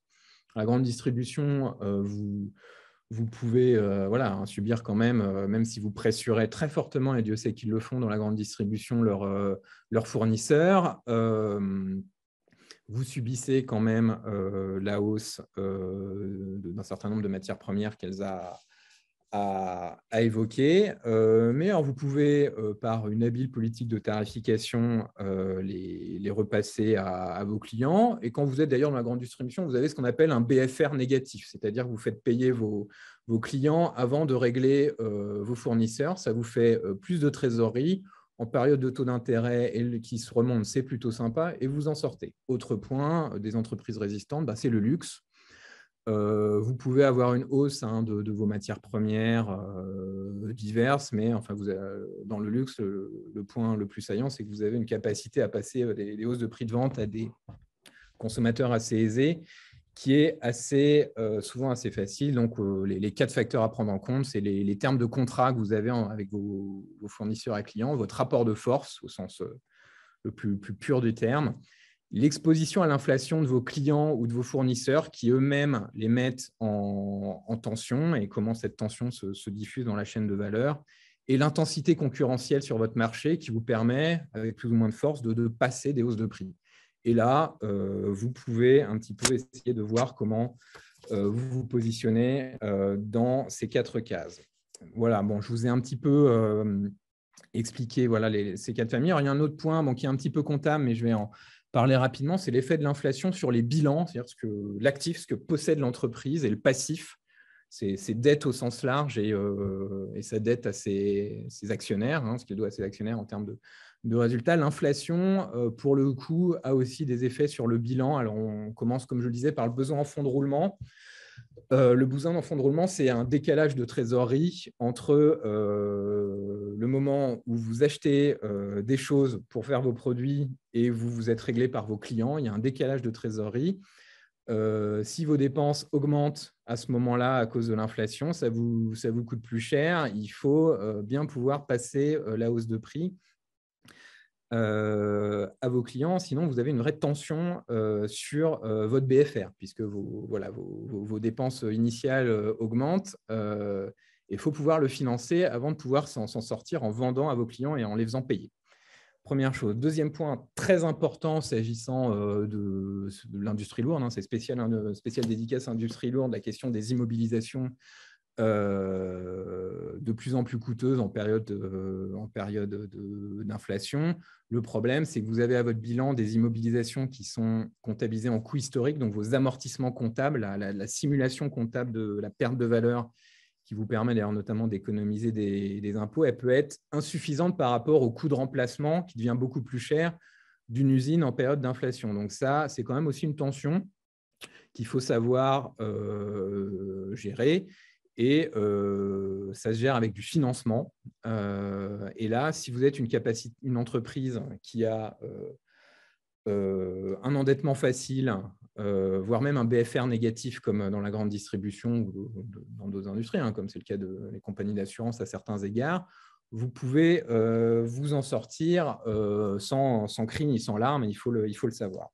La grande distribution, vous pouvez subir quand même si vous pressurez très fortement, et Dieu sait qu'ils le font dans la grande distribution, leurs fournisseurs, vous subissez quand même la hausse d'un certain nombre de matières premières qu'Elsa a évoqué. Mais alors vous pouvez, par une habile politique de tarification, les repasser à vos clients. Et quand vous êtes d'ailleurs dans la grande distribution, vous avez ce qu'on appelle un BFR négatif, c'est-à-dire que vous faites payer vos clients avant de régler vos fournisseurs. Ça vous fait plus de trésorerie. En période de taux d'intérêt qui se remonte, c'est plutôt sympa et vous en sortez. Autre point des entreprises résistantes, c'est le luxe. Vous pouvez avoir une hausse de vos matières premières diverses, mais enfin, dans le luxe, le point le plus saillant, c'est que vous avez une capacité à passer des hausses de prix de vente à des consommateurs assez aisés, qui est souvent assez facile. Donc, les 4 facteurs à prendre en compte, c'est les termes de contrat que vous avez avec vos fournisseurs et clients, votre rapport de force au sens le plus pur du terme, l'exposition à l'inflation de vos clients ou de vos fournisseurs qui eux-mêmes les mettent en tension et comment cette tension se diffuse dans la chaîne de valeur, et l'intensité concurrentielle sur votre marché qui vous permet, avec plus ou moins de force, de passer des hausses de prix. Et là, vous pouvez un petit peu essayer de voir comment vous vous positionnez dans ces 4 cases. Voilà, bon, je vous ai un petit peu expliqué voilà, ces 4 familles. Alors, il y a un autre point qui est un petit peu comptable, mais je vais en parler rapidement, c'est l'effet de l'inflation sur les bilans, c'est-à-dire l'actif, ce que possède l'entreprise, et le passif, ses dettes au sens large et sa dette à ses actionnaires, ce qu'il doit à ses actionnaires en termes de résultats. L'inflation, pour le coup, a aussi des effets sur le bilan. Alors, on commence, comme je le disais, par le besoin en fonds de roulement. Le besoin en fonds de roulement, c'est un décalage de trésorerie entre le moment où vous achetez des choses pour faire vos produits et vous êtes réglé par vos clients. Il y a un décalage de trésorerie. Si vos dépenses augmentent à ce moment-là à cause de l'inflation, ça vous coûte plus cher. Il faut bien pouvoir passer la hausse de prix à vos clients, sinon vous avez une vraie tension sur votre BFR, puisque vos dépenses initiales augmentent. Il faut pouvoir le financer avant de pouvoir s'en sortir en vendant à vos clients et en les faisant payer. Première chose. Deuxième point très important s'agissant de l'industrie lourde, c'est spécial dédicace industrie lourde, la question des immobilisations de plus en plus coûteuses en période d'inflation. Le problème, c'est que vous avez à votre bilan des immobilisations qui sont comptabilisées en coûts historiques, donc vos amortissements comptables, la simulation comptable de la perte de valeur qui vous permet d'ailleurs notamment d'économiser des impôts, elle peut être insuffisante par rapport au coût de remplacement qui devient beaucoup plus cher d'une usine en période d'inflation. Donc ça, c'est quand même aussi une tension qu'il faut savoir gérer. Et ça se gère avec du financement. Et là, si vous êtes une entreprise qui a un endettement facile, voire même un BFR négatif comme dans la grande distribution ou dans d'autres industries, comme c'est le cas des compagnies d'assurance à certains égards, vous pouvez vous en sortir sans cri ni sans larmes, il faut le savoir.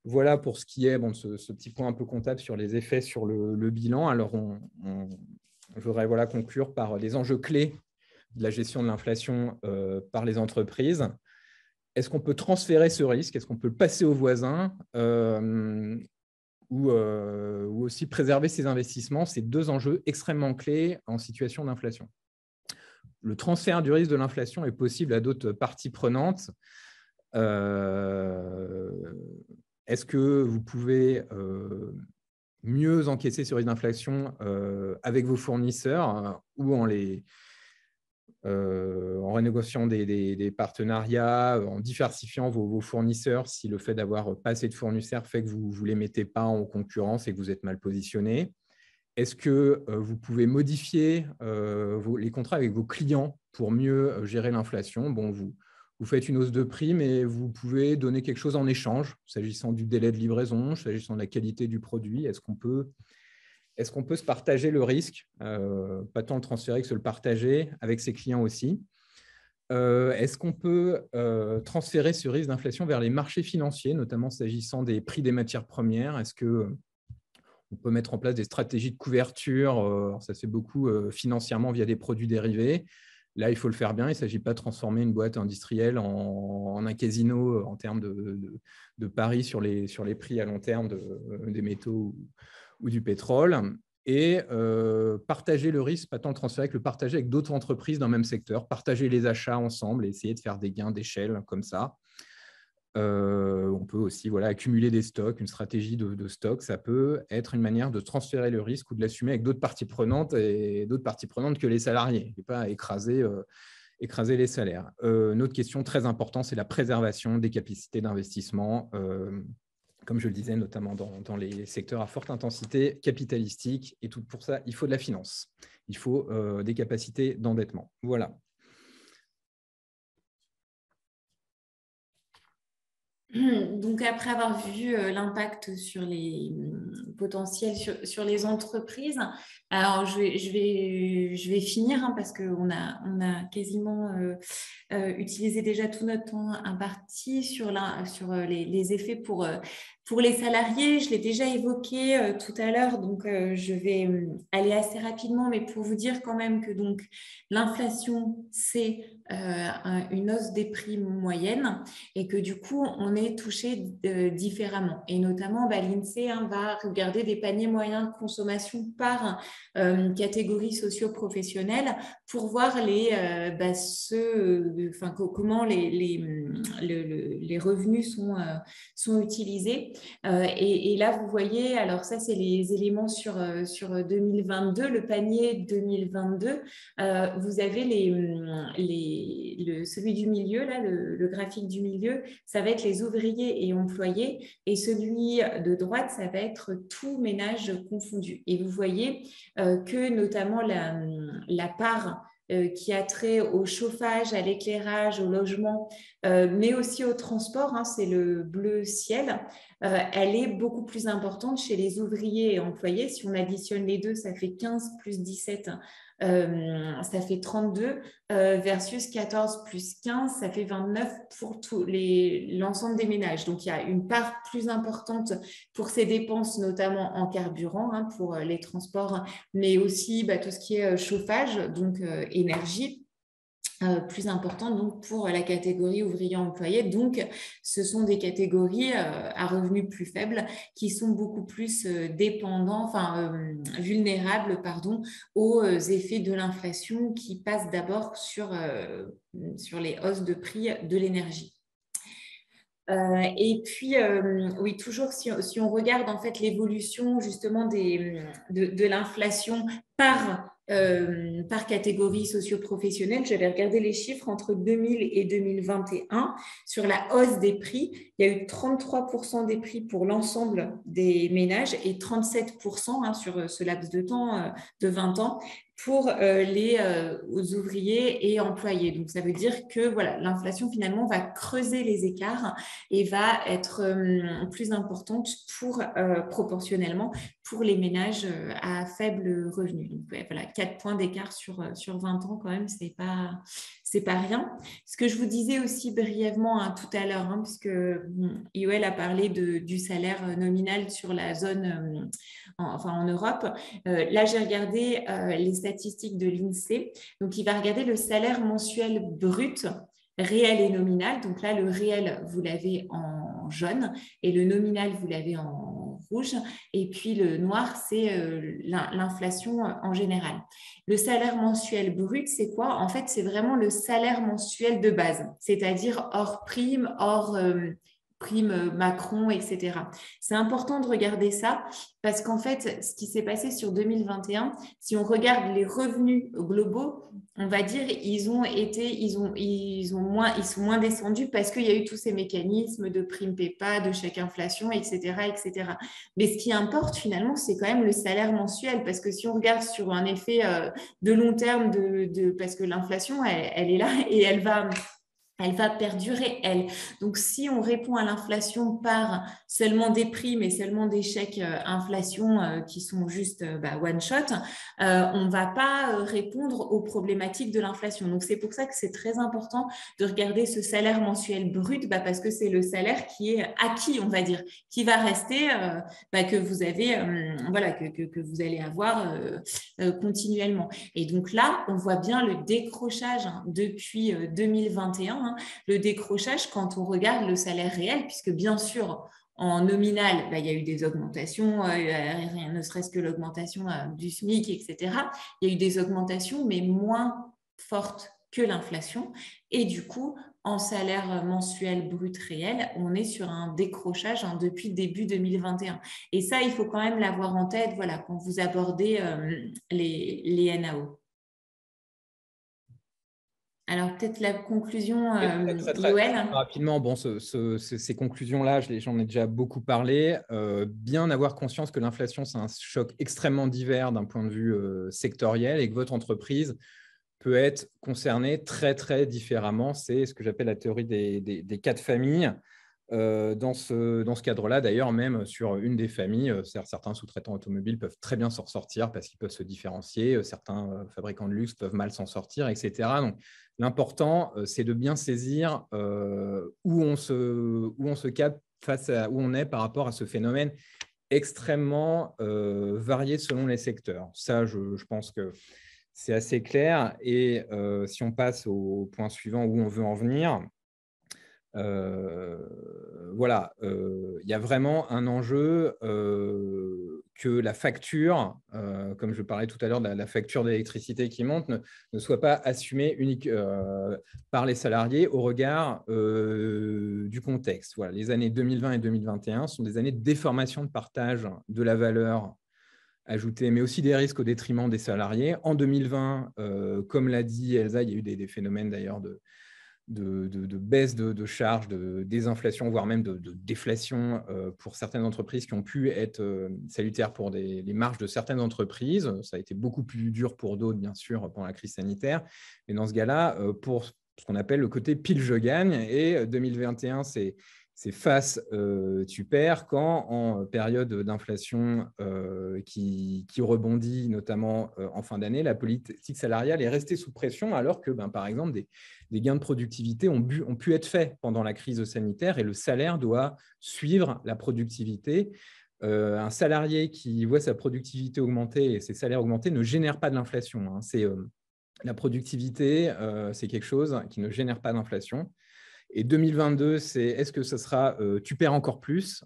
Voilà pour ce qui est de ce petit point un peu comptable sur les effets sur le bilan. Alors, je voudrais conclure par les enjeux clés de la gestion de l'inflation par les entreprises. Est-ce qu'on peut transférer ce risque? Est-ce qu'on peut le passer aux voisins ou aussi préserver ses investissements? C'est 2 enjeux extrêmement clés en situation d'inflation. Le transfert du risque de l'inflation est possible à d'autres parties prenantes. Est-ce que vous pouvez mieux encaisser ce risque d'inflation avec vos fournisseurs ou en renégociant des partenariats, en diversifiant vos fournisseurs si le fait d'avoir pas assez de fournisseurs fait que vous ne les mettez pas en concurrence et que vous êtes mal positionné? Est-ce que vous pouvez modifier les contrats avec vos clients pour mieux gérer l'inflation? Bon, vous faites une hausse de prix, mais vous pouvez donner quelque chose en échange, s'agissant du délai de livraison, s'agissant de la qualité du produit. Est-ce qu'on peut se partager le risque, pas tant le transférer que se le partager avec ses clients aussi? Est-ce qu'on peut transférer ce risque d'inflation vers les marchés financiers, notamment s'agissant des prix des matières premières? Est-ce qu'on peut mettre en place des stratégies de couverture? Ça se fait beaucoup financièrement via des produits dérivés. Là, il faut le faire bien. Il ne s'agit pas de transformer une boîte industrielle en un casino en termes de paris sur les prix à long terme des métaux ou du pétrole. Et partager le risque, pas tant le transférer que le partager avec d'autres entreprises dans le même secteur, partager les achats ensemble et essayer de faire des gains d'échelle comme ça. On peut aussi accumuler des stocks, une stratégie de stock. Ça peut être une manière de transférer le risque ou de l'assumer avec d'autres parties prenantes et d'autres parties prenantes que les salariés, et pas écraser les salaires. Une autre question très importante, c'est la préservation des capacités d'investissement comme je le disais, notamment dans les secteurs à forte intensité capitalistique. Et tout pour ça, il faut de la finance. Il faut des capacités d'endettement. Voilà. Donc, après avoir vu l'impact sur les potentiels sur les entreprises, alors je vais finir parce qu'on on a quasiment utilisé déjà tout notre temps imparti sur les effets pour les salariés. Je l'ai déjà évoqué tout à l'heure, donc je vais aller assez rapidement, mais pour vous dire quand même que donc l'inflation, c'est une hausse des prix moyenne et que du coup, on est touché différemment. Et notamment, l'INSEE va regarder des paniers moyens de consommation par catégorie socio-professionnelle pour voir comment les revenus sont utilisés. Et là, vous voyez, alors ça, c'est les éléments sur 2022, le panier 2022. Vous avez celui du milieu, là, le graphique du milieu, ça va être les ouvriers et employés. Et celui de droite, ça va être tout ménage confondu. Et vous voyez que notamment la part qui a trait au chauffage, à l'éclairage, au logement, mais aussi au transport, c'est le bleu ciel, elle est beaucoup plus importante chez les ouvriers et employés. Si on additionne les deux, ça fait 15 plus 17, ça fait 32, versus 14 plus 15, ça fait 29 pour l'ensemble des ménages. Donc, il y a une part plus importante pour ces dépenses, notamment en carburant, pour les transports, mais aussi tout ce qui est chauffage, donc énergie. Plus importante donc pour la catégorie ouvrier-employé. Donc, ce sont des catégories à revenus plus faibles qui sont beaucoup plus vulnérables aux effets de l'inflation qui passent d'abord sur les hausses de prix de l'énergie. Et puis, oui, toujours si on regarde en fait l'évolution justement de l'inflation par catégorie socio-professionnelle, j'avais regardé les chiffres entre 2000 et 2021 sur la hausse des prix. Il y a eu 33% des prix pour l'ensemble des ménages et 37% sur ce laps de temps de 20 ans pour les ouvriers et employés. Donc, ça veut dire que voilà, l'inflation finalement va creuser les écarts et va être plus importante proportionnellement pour les ménages à faible revenu. Donc, voilà, 4 points d'écart sur 20 ans quand même, c'est pas rien. Ce que je vous disais aussi brièvement tout à l'heure, puisque Yoël a parlé du salaire nominal sur la zone, en Europe. Là, j'ai regardé les statistiques de l'INSEE. Donc, il va regarder le salaire mensuel brut, réel et nominal. Donc là, le réel, vous l'avez en jaune et le nominal, vous l'avez en rouge. Et puis, le noir, c'est l'inflation en général. Le salaire mensuel brut, c'est quoi? En fait, c'est vraiment le salaire mensuel de base, c'est-à-dire hors prime, hors prime Macron, etc. C'est important de regarder ça parce qu'en fait, ce qui s'est passé sur 2021, si on regarde les revenus globaux, on va dire ils sont moins descendus parce qu'il y a eu tous ces mécanismes de prime PEPA, de chèque inflation, etc., etc. Mais ce qui importe finalement, c'est quand même le salaire mensuel parce que si on regarde sur un effet de long terme, parce que l'inflation, elle est là et elle va perdurer, elle. Donc, si on répond à l'inflation par seulement des primes et seulement des chèques inflation qui sont juste one shot, on ne va pas répondre aux problématiques de l'inflation. Donc, c'est pour ça que c'est très important de regarder ce salaire mensuel brut parce que c'est le salaire qui est acquis, on va dire, qui va rester, que vous avez, que vous allez avoir continuellement. Et donc là, on voit bien le décrochage depuis 2021. Le décrochage quand on regarde le salaire réel, puisque bien sûr, en nominal, il y a eu des augmentations, ne serait-ce que l'augmentation du SMIC, etc. Il y a eu des augmentations, mais moins fortes que l'inflation. Et du coup, en salaire mensuel brut réel, on est sur un décrochage depuis début 2021. Et ça, il faut quand même l'avoir en tête quand vous abordez les NAO. Alors, peut-être la conclusion, Très Yoël. rapidement, bon, ces conclusions-là, j'en ai déjà beaucoup parlé. Bien avoir conscience que l'inflation, c'est un choc extrêmement divers d'un point de vue sectoriel et que votre entreprise peut être concernée très, très différemment. C'est ce que j'appelle la théorie des cas de famille. Dans ce cadre-là, d'ailleurs, même sur une des familles, certains sous-traitants automobiles peuvent très bien s'en ressortir parce qu'ils peuvent se différencier, certains fabricants de luxe peuvent mal s'en sortir, etc. Donc, l'important, c'est de bien saisir où on se capte face à où on est par rapport à ce phénomène extrêmement varié selon les secteurs. Ça, je pense que c'est assez clair. Et si on passe au point suivant où on veut en venir, voilà, il y a vraiment un enjeu que la facture, comme je parlais tout à l'heure de la facture d'électricité qui monte, ne soit pas assumée unique, par les salariés au regard du contexte. Voilà, les années 2020 et 2021 sont des années de déformation de partage de la valeur ajoutée, mais aussi des risques au détriment des salariés. En 2020, comme l'a dit Elsa, il y a eu des phénomènes d'ailleurs de baisse de charges, de désinflation, voire même de déflation pour certaines entreprises qui ont pu être salutaires pour les marges de certaines entreprises. Ça a été beaucoup plus dur pour d'autres, bien sûr, pendant la crise sanitaire. Mais dans ce cas-là, pour ce qu'on appelle le côté pile-je gagne, et 2021, c'est face, tu perds, quand en période d'inflation qui rebondit, notamment en fin d'année, la politique salariale est restée sous pression, alors que, par exemple, des gains de productivité ont pu être faits pendant la crise sanitaire, et le salaire doit suivre la productivité. Un salarié qui voit sa productivité augmenter et ses salaires augmenter ne génère pas de l'inflation. La productivité, c'est quelque chose qui ne génère pas d'inflation. Et 2022, c'est est-ce que ce sera tu perds encore plus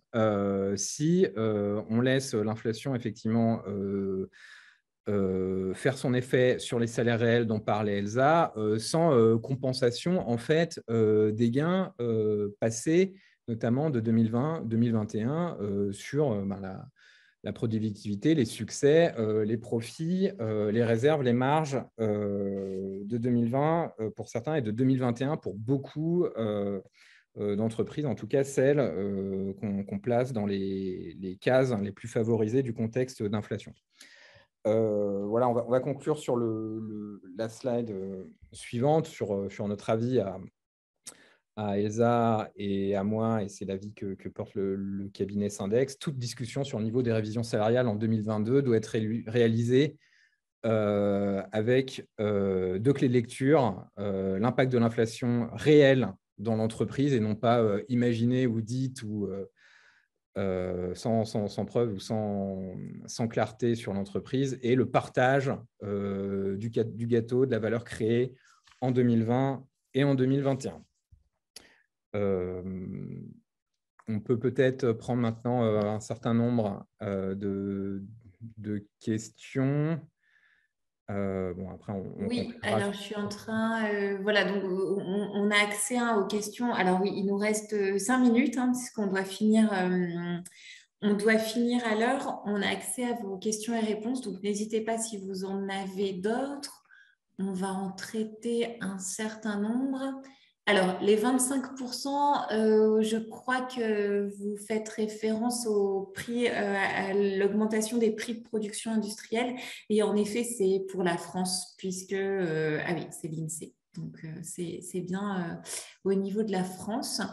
si on laisse l'inflation effectivement faire son effet sur les salaires réels dont parlait Elsa, sans compensation en fait des gains passés, notamment de 2020-2021 sur la productivité, les succès, les profits, les réserves, les marges de 2020 pour certains et de 2021 pour beaucoup d'entreprises, en tout cas celles qu'on place dans les cases les plus favorisées du contexte d'inflation. Voilà, on va conclure sur la slide suivante, sur notre avis à Elsa et à moi, et c'est l'avis que porte le cabinet Syndex. Toute discussion sur le niveau des révisions salariales en 2022 doit être réalisée avec deux clés de lecture, l'impact de l'inflation réelle dans l'entreprise et non pas imaginé ou dite ou sans preuve ou sans clarté sur l'entreprise, et le partage du gâteau, de la valeur créée en 2020 et en 2021. On peut peut-être prendre maintenant un certain nombre de questions. Bon, après, Oui, conclura. alors je suis en train, voilà, donc on a accès aux questions. Alors oui, il nous reste 5 minutes, puisqu'on doit finir, on doit finir à l'heure. On a accès à vos questions et réponses, donc n'hésitez pas si vous en avez d'autres. On va en traiter un certain nombre. Alors, les 25%, je crois que vous faites référence au prix, à l'augmentation des prix de production industrielle. Et en effet, c'est pour la France, puisque, ah oui, c'est l'INSEE. Donc, c'est bien au niveau de la France.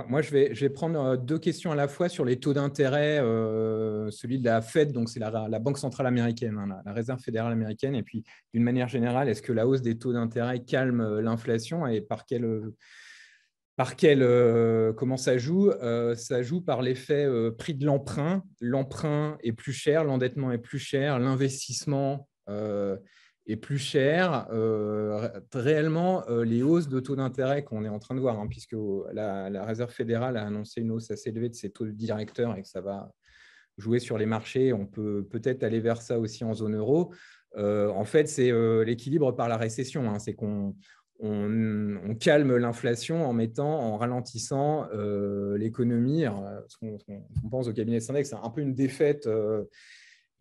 Moi, je vais prendre deux questions à la fois sur les taux d'intérêt, celui de la Fed, donc c'est la Banque centrale américaine, la Réserve fédérale américaine, et puis d'une manière générale, est-ce que la hausse des taux d'intérêt calme l'inflation, et comment ça joue? Ça joue par l'effet prix de l'emprunt. L'emprunt est plus cher, l'endettement est plus cher, l'investissement est plus cher. Réellement, les hausses de taux d'intérêt qu'on est en train de voir, puisque la Réserve fédérale a annoncé une hausse assez élevée de ses taux directeurs et que ça va jouer sur les marchés, on peut peut-être aller vers ça aussi en zone euro. En fait, c'est l'équilibre par la récession. C'est qu'on calme l'inflation en ralentissant l'économie. Ce qu'on pense au cabinet Syndex, c'est un peu une défaite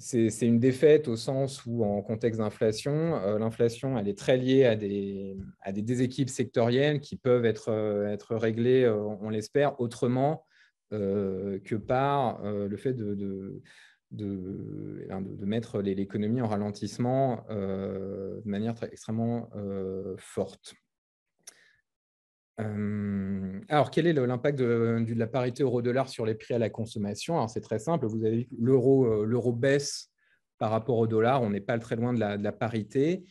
c'est une défaite au sens où, en contexte d'inflation, l'inflation, elle est très liée à des déséquilibres sectoriels qui peuvent être réglés, on l'espère, autrement que par le fait de mettre l'économie en ralentissement de manière extrêmement forte. Alors, quel est l'impact de la parité euro-dollar sur les prix à la consommation? Alors, c'est très simple. Vous avez vu que l'euro baisse par rapport au dollar. On n'est pas très loin de la parité.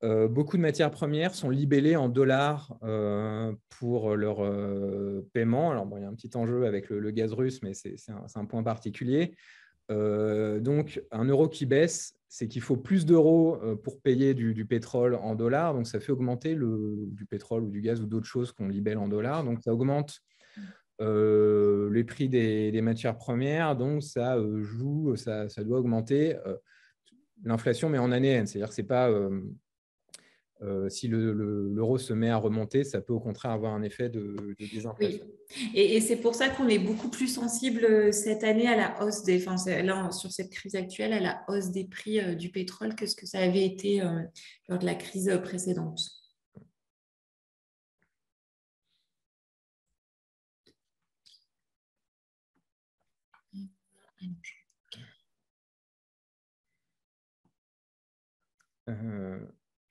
Beaucoup de matières premières sont libellées en dollars pour leur paiement. Alors, bon, il y a un petit enjeu avec le gaz russe, mais c'est un point particulier. Donc, un euro qui baisse, c'est qu'il faut plus d'euros pour payer du pétrole en dollars. Donc, ça fait augmenter du pétrole ou du gaz ou d'autres choses qu'on libelle en dollars. Donc, ça augmente les prix des matières premières. Donc, ça joue, ça doit augmenter l'inflation, mais en année N. C'est-à-dire que ce n'est pas… si l'euro se met à remonter, ça peut au contraire avoir un effet de désinflation. Oui, et c'est pour ça qu'on est beaucoup plus sensible cette année à la hausse là, sur cette crise actuelle, à la hausse des prix du pétrole que ce que ça avait été lors de la crise précédente.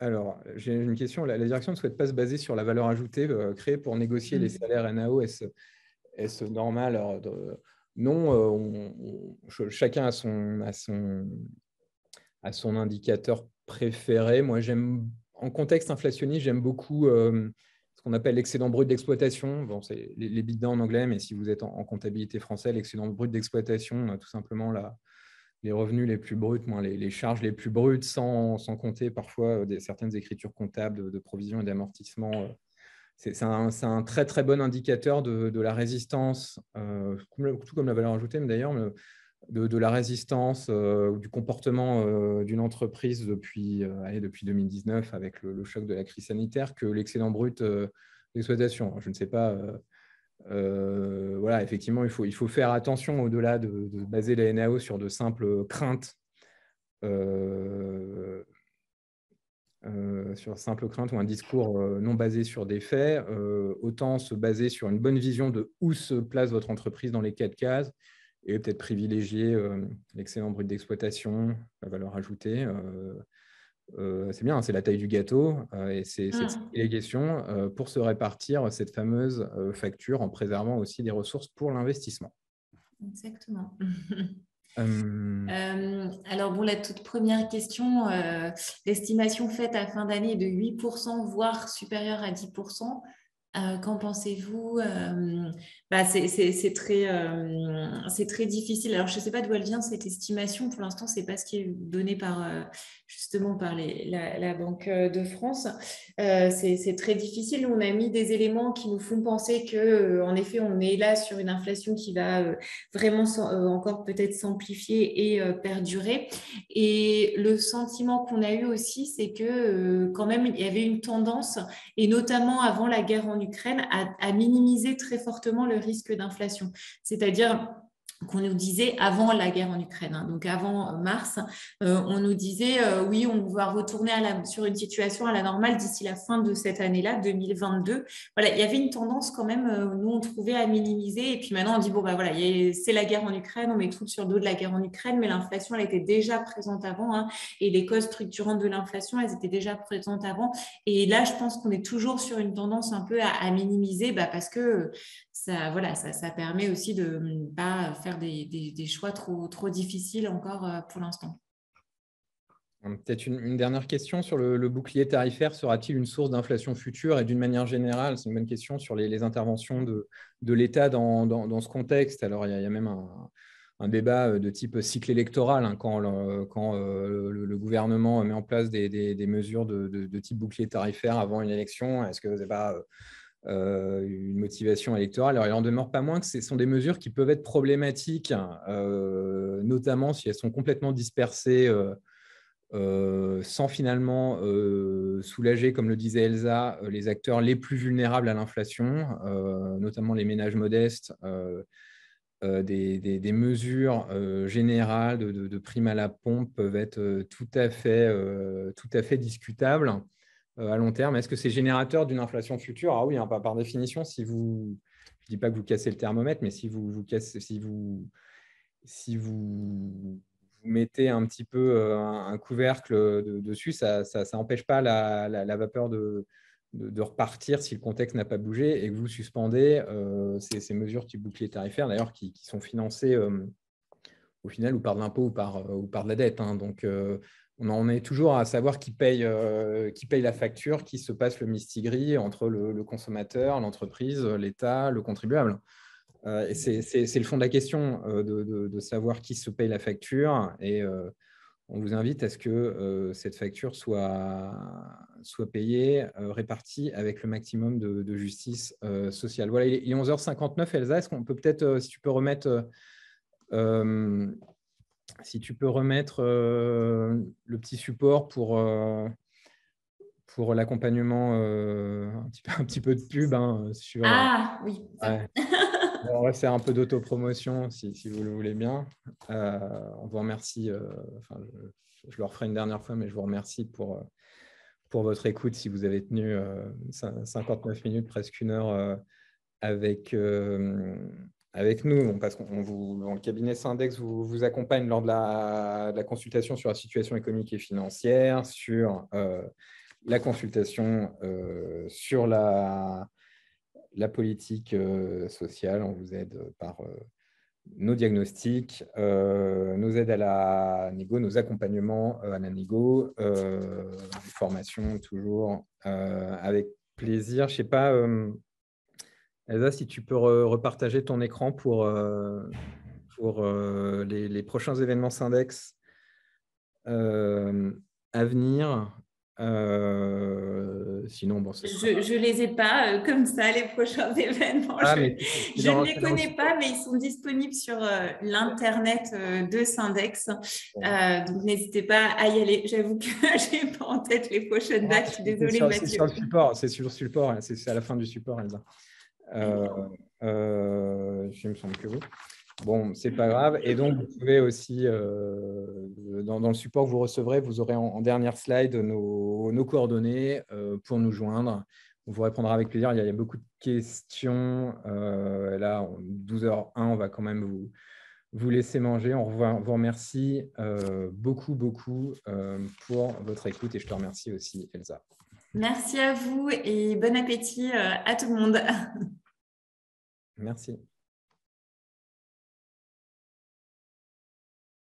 Alors, j'ai une question. La direction ne souhaite pas se baser sur la valeur ajoutée créée pour négocier les salaires NAO. Est-ce normal? Alors, non, chacun a son indicateur préféré. Moi, en contexte inflationniste, j'aime beaucoup ce qu'on appelle l'excédent brut d'exploitation. Bon, c'est les EBITDA en anglais, mais si vous êtes en comptabilité française, l'excédent brut d'exploitation, tout simplement les revenus les plus bruts, moins les charges les plus brutes, sans compter parfois certaines écritures comptables de provisions et d'amortissement. C'est un très, très bon indicateur de la résistance, tout comme la valeur ajoutée, mais d'ailleurs, de la résistance ou du comportement d'une entreprise depuis 2019 avec le choc de la crise sanitaire que l'excédent brut d'exploitation. Je ne sais pas… voilà, effectivement, il faut faire attention au-delà de baser la NAO sur de simples craintes, ou un discours non basé sur des faits. Autant se baser sur une bonne vision de où se place votre entreprise dans les 4 cases et peut-être privilégier l'excédent brut d'exploitation, la valeur ajoutée. C'est bien, c'est la taille du gâteau et c'est les questions pour se répartir cette fameuse facture en préservant aussi des ressources pour l'investissement. Exactement. Alors, bon, la toute première question, l'estimation faite à fin d'année est de 8%, voire supérieure à 10%. Qu'en pensez-vous? C'est très difficile. Alors, je ne sais pas d'où elle vient cette estimation. Pour l'instant, ce n'est pas ce qui est donné justement par la Banque de France. C'est très difficile. On a mis des éléments qui nous font penser que, en effet, on est là sur une inflation qui va vraiment encore peut-être s'amplifier et perdurer. Et le sentiment qu'on a eu aussi, c'est que quand même, il y avait une tendance, et notamment avant la guerre en Ukraine, à minimiser très fortement le risque d'inflation. C'est-à-dire qu'on nous disait avant la guerre en Ukraine, hein, donc avant mars, on nous disait oui, on va retourner sur une situation à la normale d'ici la fin de cette année-là, 2022. Voilà, il y avait une tendance quand même, nous on trouvait à minimiser, et puis maintenant on dit bon bah voilà, c'est la guerre en Ukraine, on met tout sur le dos de la guerre en Ukraine, mais l'inflation elle était déjà présente avant, hein, et les causes structurantes de l'inflation elles étaient déjà présentes avant, et là je pense qu'on est toujours sur une tendance un peu à minimiser, parce que ça permet aussi de ne pas faire des choix trop difficiles encore pour l'instant. Peut-être une dernière question sur le bouclier tarifaire. Sera-t-il une source d'inflation future? Et d'une manière générale, c'est une bonne question sur les interventions de l'État dans ce contexte. Alors, il y a même un débat de type cycle électoral, hein, quand le gouvernement met en place des mesures de type bouclier tarifaire avant une élection. Est-ce que ce n'est pas une motivation électorale? Alors, il en demeure pas moins que ce sont des mesures qui peuvent être problématiques, notamment si elles sont complètement dispersées sans finalement soulager, comme le disait Elsa, les acteurs les plus vulnérables à l'inflation, notamment les ménages modestes des mesures générales de prime à la pompe peuvent être tout à fait discutables à long terme. Est-ce que c'est générateur d'une inflation future? Ah oui, hein, par définition, si vous, je ne dis pas que vous cassez le thermomètre, mais si vous mettez un petit peu un couvercle dessus, ça n'empêche pas la vapeur de repartir si le contexte n'a pas bougé et que vous suspendez ces mesures type bouclier tarifaire, d'ailleurs, qui sont financées au final ou par de l'impôt ou par de la dette. Hein. Donc, on en est toujours à savoir qui paye la facture, qui se passe le mistigris entre le consommateur, l'entreprise, l'État, le contribuable. Et c'est le fond de la question, de savoir qui se paye la facture. Et on vous invite à ce que cette facture soit payée, répartie avec le maximum de justice sociale. Voilà, il est 11h59, Elsa. Est-ce qu'on peut peut-être, si tu peux remettre le petit support pour l'accompagnement, un petit peu de pub sur… Ah oui. Ouais. On va faire un peu d'autopromotion si vous le voulez bien. On vous remercie. Je le referai une dernière fois, mais je vous remercie pour votre écoute si vous avez tenu 59 minutes, presque une heure avec nous. Bon, parce le cabinet Syndex vous accompagne lors de la consultation sur la situation économique et financière, sur la consultation sur la politique sociale. On vous aide par nos diagnostics, nos aides à la négo, nos accompagnements à la négo, les formations toujours avec plaisir. Je ne sais pas, Elsa, si tu peux repartager ton écran pour les prochains événements Syndex à venir. Sinon, bon, ce sera… Je les ai pas comme ça, les prochains événements. mais Je ne les connais pas, mais ils sont disponibles sur l'internet de Syndex. Donc, n'hésitez pas à y aller. J'avoue que je n'ai pas en tête les prochaines dates. Je suis désolée, Mathieu. C'est sur le support, c'est à la fin du support, Elsa. Il me semble que oui. Bon, c'est pas grave. Et donc, vous pouvez aussi, dans le support que vous recevrez, vous aurez en dernière slide nos coordonnées pour nous joindre. On vous répondra avec plaisir. Il y a beaucoup de questions. Là, 12h01, on va quand même vous laisser manger. On vous remercie beaucoup pour votre écoute et je te remercie aussi, Elsa. Merci à vous et bon appétit à tout le monde. Merci.